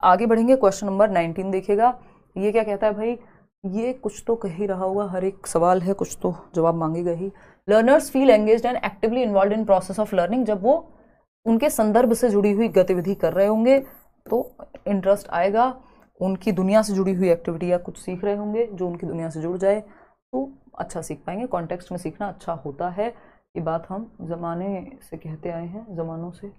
A: आगे बढ़ेंगे क्वेश्चन नंबर 19 देखिएगा, ये क्या कहता है भाई, ये कुछ तो कह ही रहा होगा, हर एक सवाल है कुछ तो जवाब मांगेगा ही। Learners feel engaged and actively involve in process of learning, जब वो उनके संदर्भ से जुड़ी हुई गतिविधि कर रहे होंगे तो इंटरेस्ट आएगा, उनकी दुनिया से जुड़ी हुई एक्टिविटी या कुछ सीख रहे होंगे जो उनकी दुनिया से जुड़ जाए तो अच्छा सीख पाएंगे। कॉन्टेक्स्ट में सीखना अच्छा होता है, ये बात हम जमाने से कहते आए हैं, जमानों से।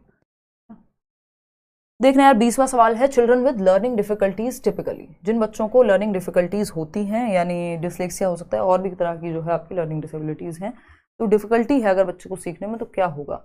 A: देखना यार 20वां सवाल है, children with learning difficulties typically, जिन बच्चों को लर्निंग डिफिकल्टीज होती हैं, यानी डिसलेक्सिया हो सकता है और भी तरह की जो है आपकी लर्निंग डिसेबिलिटीज हैं, तो डिफिकल्टी है अगर बच्चे को सीखने में तो क्या होगा,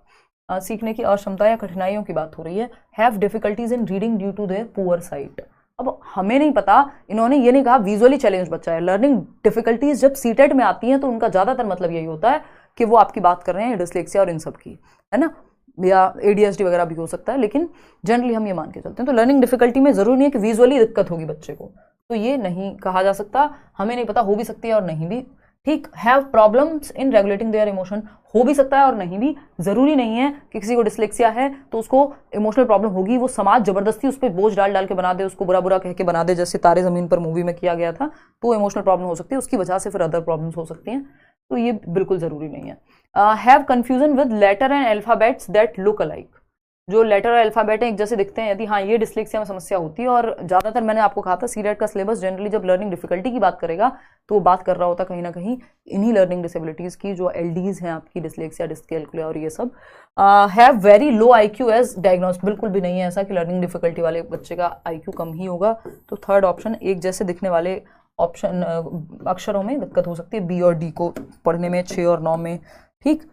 A: सीखने की अक्षमता या कठिनाइयों की बात हो रही है। Have difficulties in reading due to their poor sight, अब हमें नहीं पता, इन्होंने ये नहीं कहा विजुअली चैलेंज बच्चा है। लर्निंग डिफिकल्टीज जब सीटेट में आती हैं तो उनका ज्यादातर मतलब यही होता है कि वो आपकी बात कर रहे हैं डिसलेक्सिया और इन सब की, है ना, या ADHD वगैरह भी हो सकता है, लेकिन जनरली हम ये मान के चलते हैं। तो लर्निंग डिफिकल्टी में जरूरी नहीं है कि विजुअली दिक्कत होगी बच्चे को, तो ये नहीं कहा जा सकता, हमें नहीं पता, हो भी सकती है और नहीं भी ठीक, have problems in regulating there emotion, हो भी सकता है और नहीं भी, जरूरी नहीं है कि किसी को डिसलेक्सिया है तो उसको इमोशनल प्रॉब्लम होगी, वो समाज जबरदस्ती उस पर बोझ डाल डाल के बना दे, उसको बुरा बुरा कह के बना दे, जैसे तारे जमीन पर मूवी में किया गया था, तो इमोशनल प्रॉब्लम हो सकती है, उसकी वजह से फिर अदर प्रॉब्लम्स हो सकती हैं, तो ये बिल्कुल जरूरी नहीं है। Have confusion with letter and alphabets that look alike, जो लेटर और अल्फाबेट एक जैसे दिखते हैं, यदि हाँ ये डिसलेक्सिया में समस्या होती है, और ज़्यादातर मैंने आपको कहा था सीरेट का सिलेबस जनरली जब लर्निंग डिफिकल्टी की बात करेगा तो वो बात कर रहा होता कहीं ना कहीं इन्हीं लर्निंग डिसेबिलिटीज़ की, जो एलडीज हैं आपकी, डिसलेक्सिया, डिस्कैल्कुलिया और ये सब। Have very low IQ as diagnosed, बिल्कुल भी नहीं है ऐसा कि लर्निंग डिफिकल्टी वाले बच्चे का IQ कम ही होगा, तो थर्ड ऑप्शन, एक जैसे दिखने वाले ऑप्शन अक्षरों में दिक्कत हो सकती है, B और D को पढ़ने में, 6 और 9 में। ठीक,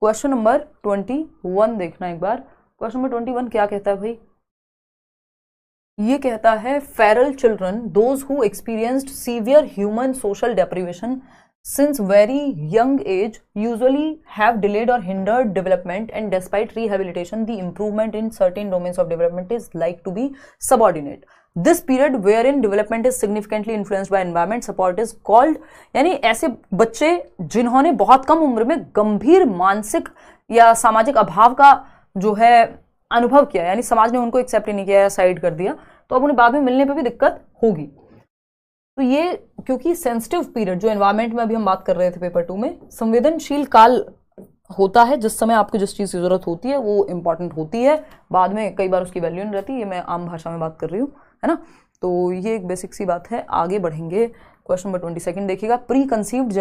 A: क्वेश्चन नंबर 21 देखना एक बार। क्वेश्चन नंबर 21 क्या कहता है भाई? ये कहता है feral children, those who experienced severe human social deprivation since very young age, usually have delayed or hindered development, and despite rehabilitation, the improvement in certain domains of development is like to be subordinate. This period wherein development is significantly influenced by environment support is called, यानी ऐसे बच्चे जिन्होंने बहुत कम उम्र में गंभीर मानसिक या सामाजिक अभाव का जो है अनुभव किया, यानी समाज ने उनको एक्सेप्ट नहीं किया या साइड कर दिया, तो अब उन्हें बाद में मिलने पे भी दिक्कत होगी। तो ये क्योंकि सेंसिटिव पीरियड, जो एनवायरमेंट में अभी हम बात कर रहे थे पेपर 2 में, संवेदनशील काल होता है, जिस समय आपको जिस चीज़ की जरूरत होती है वो इंपॉर्टेंट होती है, बाद में कई बार उसकी वैल्यू नहीं रहती, ये मैं आम भाषा में बात कर रही हूँ, है ना। तो ये एक बेसिक सी बात है। आगे बढ़ेंगे, क्वेश्चन नंबर 22 देखिएगा। Preconceived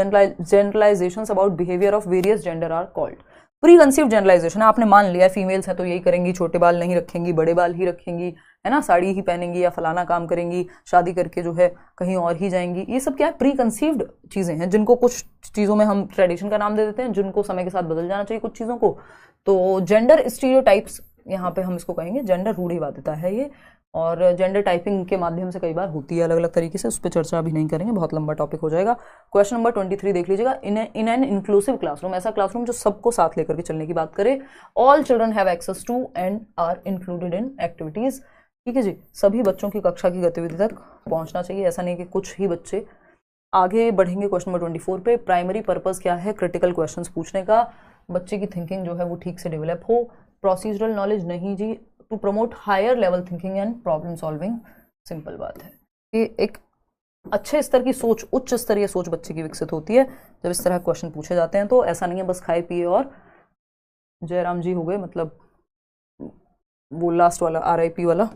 A: generalisations about behaviour of various gender are called. Preconceived generalisation, आपने मान लिया फीमेल्स हैं तो यही करेंगी, छोटे बाल नहीं रखेंगी, बड़े बाल ही रखेंगी, है ना, साड़ी ही पहनेंगी या फलाना काम करेंगी, शादी करके जो है कहीं और ही जाएंगी, ये सब क्या है? प्री कंसीव्ड चीज़ें हैं, जिनको कुछ चीज़ों में हम ट्रेडिशन का नाम दे देते हैं, जिनको समय के साथ बदल जाना चाहिए कुछ चीज़ों को। तो जेंडर स्टीरियोटाइप्स यहाँ पे हम इसको कहेंगे, जेंडर रूढ़िवादिता है ये, और जेंडर टाइपिंग के माध्यम से कई बार होती है अलग अलग तरीके से, उस पर चर्चा अभी नहीं करेंगे, बहुत लंबा टॉपिक हो जाएगा। क्वेश्चन नंबर 23 देख लीजिएगा। इन एन इंक्लूसिव क्लासरूम, ऐसा क्लासरूम जो सबको साथ लेकर के चलने की बात करे। All children have access to and are included in activities, ठीक है जी, सभी बच्चों की कक्षा की गतिविधि तक पहुंचना चाहिए, ऐसा नहीं कि कुछ ही बच्चे। आगे बढ़ेंगे क्वेश्चन नंबर 24 पे। प्राइमरी पर्पस क्या है क्रिटिकल क्वेश्चंस पूछने का? बच्चे की थिंकिंग जो है वो ठीक से डेवलप हो। प्रोसीजरल नॉलेज नहीं जी, to promote higher level thinking and problem solving. Simple बात है कि एक अच्छे स्तर की सोच, उच्च स्तरीय सोच बच्चे की विकसित होती है जब इस तरह क्वेश्चन पूछे जाते हैं। तो ऐसा नहीं है बस खाए पिए और जयराम जी हो गए, मतलब वो लास्ट वाला RIP वाला,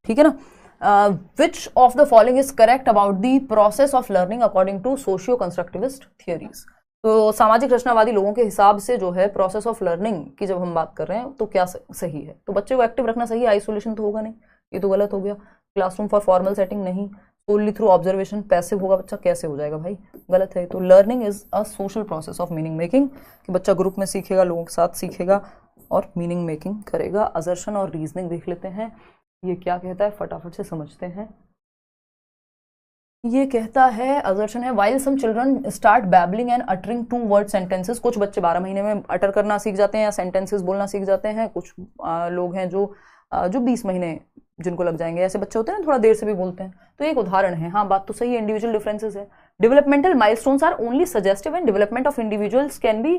A: ठीक है ना। Which of the following is correct about the process of learning according to socio constructivist theories? तो सामाजिक रचनावादी लोगों के हिसाब से जो है प्रोसेस ऑफ लर्निंग की जब हम बात कर रहे हैं तो क्या सही है? तो बच्चे को एक्टिव रखना सही है, आइसोलेशन तो होगा नहीं, ये तो गलत हो गया। क्लासरूम फॉर फॉर्मल सेटिंग नहीं, सोनली थ्रू ऑब्जर्वेशन, पैसिव होगा बच्चा, कैसे हो जाएगा भाई, गलत है। तो learning is a social process of meaning making, कि बच्चा ग्रुप में सीखेगा, लोगों के साथ सीखेगा और मीनिंग मेकिंग करेगा। असर्शन और रीजनिंग देख लेते हैं, ये क्या कहता है फटाफट से समझते हैं। ये कहता है, असर्शन है, while some children start babbling and uttering 2 word sentences, कुछ बच्चे 12 महीने में अटर करना सीख जाते हैं या सेंटेंसेस बोलना सीख जाते हैं। कुछ लोग हैं जो 20 महीने जिनको लग जाएंगे, ऐसे बच्चे होते हैं ना थोड़ा देर से भी बोलते हैं। तो एक उदाहरण है, हाँ बात तो सही है, इंडिविजुअल डिफरेंसेस है। Developmental milestones are only suggestive and development of individuals can be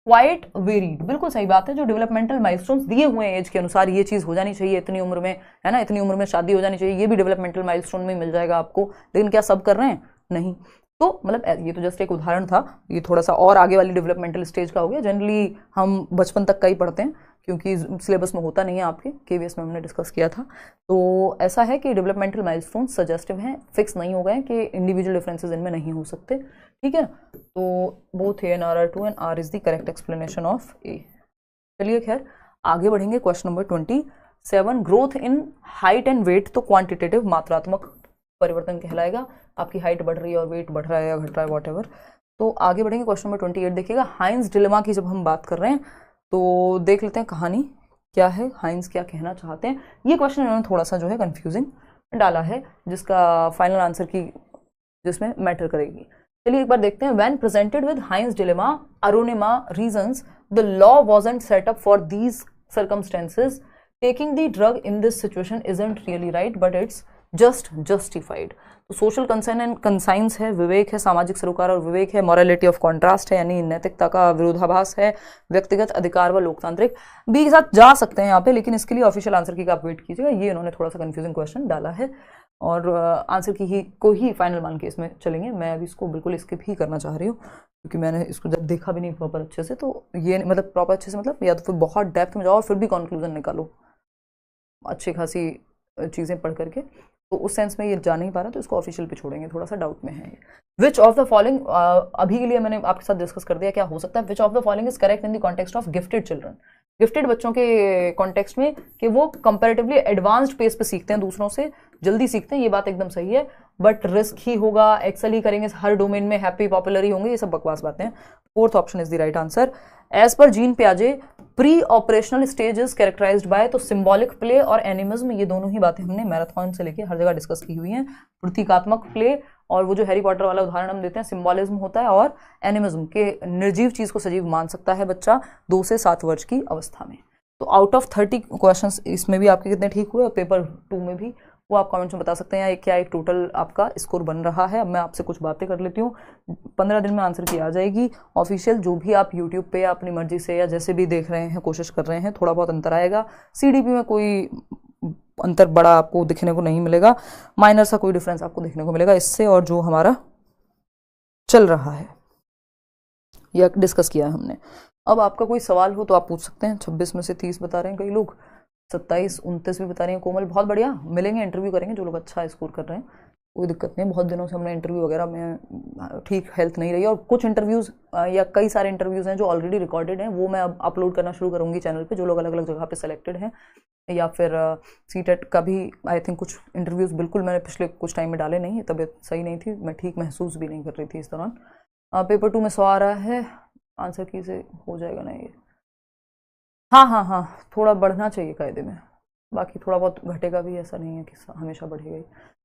A: quite varied, बिल्कुल सही बात है। जो डेवलपमेंटल माइलस्टोन्स दिए हुए हैं एज के अनुसार, ये चीज़ हो जानी चाहिए इतनी उम्र में, है ना, इतनी उम्र में शादी हो जानी चाहिए, ये भी डेवलपमेंटल माइलस्टोन में मिल जाएगा आपको, लेकिन क्या सब कर रहे हैं? नहीं। तो मतलब ये तो जस्ट एक उदाहरण था, ये थोड़ा सा और आगे वाली डेवलपमेंटल स्टेज का हो गया। जनरली हम बचपन तक का ही पढ़ते हैं क्योंकि सिलेबस में होता नहीं है आपके, KVS में हमने डिस्कस किया था। तो ऐसा है कि डेवलपमेंटल माइलस्टोन सजेस्टिव हैं, फिक्स नहीं हो गए कि इंडिविजुअल डिफरेंसेस इनमें नहीं हो सकते, ठीक है। तो both A and R are true and R is the correct explanation of A। चलिए खैर आगे बढ़ेंगे। Question number 27, growth in height and weight, तो क्वांटिटेटिव मात्रात्मक परिवर्तन कहलाएगा, आपकी हाइट बढ़ रही है और वेट बढ़ रहा है या घट रहा है वॉटएवर। तो आगे बढ़ेंगे, क्वेश्चन नंबर 28 देखिएगा। हाइंस डिलेमा की जब हम बात कर रहे हैं तो देख लेते हैं कहानी क्या है, हाइंस क्या कहना चाहते हैं। ये क्वेश्चन इन्होंने थोड़ा सा जो है कंफ्यूजिंग डाला है, जिसका फाइनल आंसर की जिसमें मैटर करेगी। चलिए एक बार देखते हैं। When presented with Heinz dilemma Aronima reasons the law wasn't set up for these circumstances, taking the drug in this situation isn't really right but it's just, justified. तो सोशल कंसर्न एंड कंसाइंस है, विवेक है, सामाजिक सरोकार और विवेक है, morality of contrast है यानी नैतिकता का विरोधाभास है, व्यक्तिगत अधिकार व लोकतांत्रिक बी के साथ जा सकते हैं यहाँ पे, लेकिन इसके लिए ऑफिशियल आंसर की आप वेट कीजिएगा। ये इन्होंने थोड़ा सा कंफ्यूजिंग क्वेश्चन डाला है और आंसर की ही को ही फाइनल मान के इसमें चलेंगे। मैं अभी इसको बिल्कुल स्किप ही करना चाह रही हूँ क्योंकि मैंने इसको जब देखा भी नहीं प्रॉपर अच्छे से, तो ये मतलब प्रॉपर अच्छे से मतलब या तो फिर बहुत डेप्थ में जाओ और फिर भी कंक्लूजन निकालो अच्छी खासी चीज़ें पढ़ करके, तो उस सेंस में ये जा नहीं पा रहा, तो इसको ऑफिशियल पे छोड़ेंगे, थोड़ा सा डाउट में है। विच ऑफ द फॉलोइंग, अभी के लिए मैंने आपके साथ डिस्कस कर दिया क्या हो सकता है। Which of the following is correct in the context of gifted children, gifted बच्चों के कॉन्टेक्स्ट में कि वो कंपैरेटिवली एडवांस्ड पेस पे सीखते हैं, दूसरों से जल्दी सीखते हैं, ये बात एकदम सही है, बट रिस्क ही होगा, एक्सेल ही करेंगे हर डोमेन में, हैप्पी पॉपुलर ही होंगे, ये सब बकवास बातें हैं। Fourth option is the right answer. As per Jean पियाजे pre operational stage is characterised by, तो सिंबॉलिक प्ले और एनिमिज्म, ये दोनों ही बातें हमने मैराथन से लेके हर जगह डिस्कस की हुई हैं। प्रतीकात्मक प्ले और वो जो हैरी पॉटर वाला उदाहरण हम देते हैं सिंबॉलिज्म होता है, और एनिमिज्म के निर्जीव चीज को सजीव मान सकता है बच्चा 2 से 7 वर्ष की अवस्था में। तो आउट ऑफ 30 क्वेश्चंस इसमें भी आपके कितने ठीक हुए और पेपर 2 में भी, वो आप कमेंट्स में बता सकते हैं क्या एक टोटल आपका स्कोर बन रहा है। अब मैं आपसे कुछ बातें कर लेती हूँ, 15 दिन में आंसर की आ जाएगी ऑफिशियल, जो भी आप यूट्यूब पे या अपनी मर्जी से या जैसे भी देख रहे हैं कोशिश कर रहे हैं, थोड़ा बहुत अंतर आएगा। सीडीपी में कोई अंतर बड़ा आपको दिखने को नहीं मिलेगा, माइनर सा कोई डिफरेंस आपको देखने को मिलेगा इससे और जो हमारा चल रहा है या डिस्कस किया है हमने। अब आपका कोई सवाल हो तो आप पूछ सकते हैं। 26 में से 30 बता रहे हैं कई लोग, 27, 29 भी बता रही हैं कोमल, बहुत बढ़िया, मिलेंगे इंटरव्यू करेंगे जो लोग अच्छा स्कोर कर रहे हैं, कोई दिक्कत नहीं। बहुत दिनों से हमने इंटरव्यू वगैरह में ठीक हेल्थ नहीं रही, और कुछ इंटरव्यूज़ या कई सारे इंटरव्यूज़ हैं जो ऑलरेडी रिकॉर्डेड हैं, वो मैं अब अपलोड करना शुरू करूँगी चैनल पे, जो लोग अलग अलग जगह पे सेलेक्टेड हैं। या फिर सीटेट का भी आई थिंक कुछ इंटरव्यूज़ बिल्कुल मैंने पिछले कुछ टाइम में डाले नहीं है, तबीयत सही नहीं थी, मैं ठीक महसूस भी नहीं कर रही थी इस दौरान। पेपर 2 में 100 आ रहा है, आंसर की से हो जाएगा ना ये, हाँ, थोड़ा बढ़ना चाहिए कायदे में, बाकी थोड़ा बहुत घटेगा भी, ऐसा नहीं है कि हमेशा बढ़ेगा ही।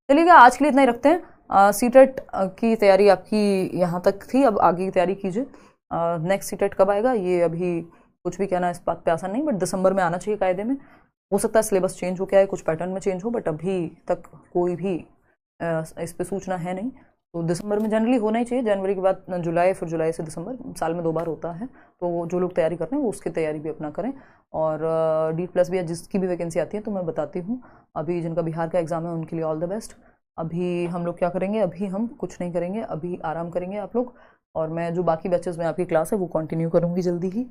A: चलिए आज के लिए इतना ही रखते हैं। सीटेट की तैयारी आपकी यहाँ तक थी, अब आगे की तैयारी कीजिए। नेक्स्ट सीटेट कब आएगा ये अभी कुछ भी कहना इस बात पे आसान नहीं, बट दिसंबर में आना चाहिए कायदे में। हो सकता है सिलेबस चेंज हो के आए, कुछ पैटर्न में चेंज हो, बट अभी तक कोई भी इस पर सूचना है नहीं। तो दिसंबर में जनरली होना ही चाहिए, जनवरी के बाद जुलाई, फिर जुलाई से दिसंबर, साल में 2 बार होता है। तो जो लोग तैयारी कर रहे हैं वो उसकी तैयारी भी अपना करें, और D+ भी जिसकी भी वैकेंसी आती है तो मैं बताती हूँ। अभी जिनका बिहार का एग्ज़ाम है उनके लिए ऑल द बेस्ट। अभी हम लोग क्या करेंगे, अभी हम कुछ नहीं करेंगे, अभी आराम करेंगे आप लोग, और मैं जो बाकी बैचेस में आपकी क्लास है वो कंटिन्यू करूँगी जल्दी ही।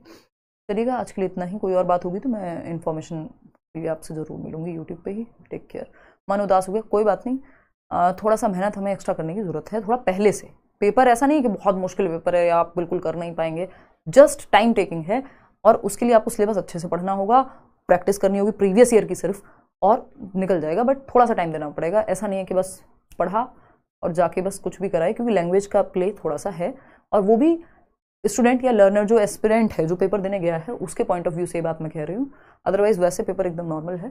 A: चलिएगा आज के लिए इतना ही, कोई और बात होगी तो मैं इन्फॉर्मेशन के लिए आपसे ज़रूर मिलूँगी यूट्यूब पर ही। Take care. मन उदास हो गया कोई बात नहीं, थोड़ा सा मेहनत हमें एक्स्ट्रा करने की ज़रूरत है, थोड़ा पहले से। पेपर ऐसा नहीं है कि बहुत मुश्किल पेपर है या आप बिल्कुल कर नहीं पाएंगे, जस्ट टाइम टेकिंग है, और उसके लिए आपको सिलेबस अच्छे से पढ़ना होगा, प्रैक्टिस करनी होगी प्रीवियस ईयर की सिर्फ, और निकल जाएगा। बट थोड़ा सा टाइम देना पड़ेगा, ऐसा नहीं है कि बस पढ़ा और जाके बस कुछ भी कराए, क्योंकि लैंग्वेज का प्ले थोड़ा सा है, और वो भी स्टूडेंट या लर्नर जो एस्पिरेंट है जो पेपर देने गया है उसके पॉइंट ऑफ व्यू से ये बात मैं कह रही हूँ। अदरवाइज वैसे पेपर एकदम नॉर्मल है,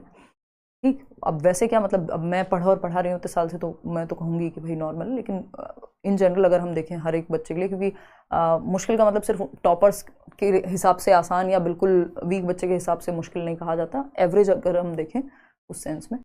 A: ठीक। अब वैसे क्या मतलब, अब मैं पढ़ा रही हूँ इतने साल से, तो मैं तो कहूँगी कि भाई नॉर्मल है, लेकिन इन जनरल अगर हम देखें हर एक बच्चे के लिए, क्योंकि मुश्किल का मतलब सिर्फ टॉपर्स के हिसाब से आसान या बिल्कुल वीक बच्चे के हिसाब से मुश्किल नहीं कहा जाता, एवरेज अगर हम देखें उस सेंस में।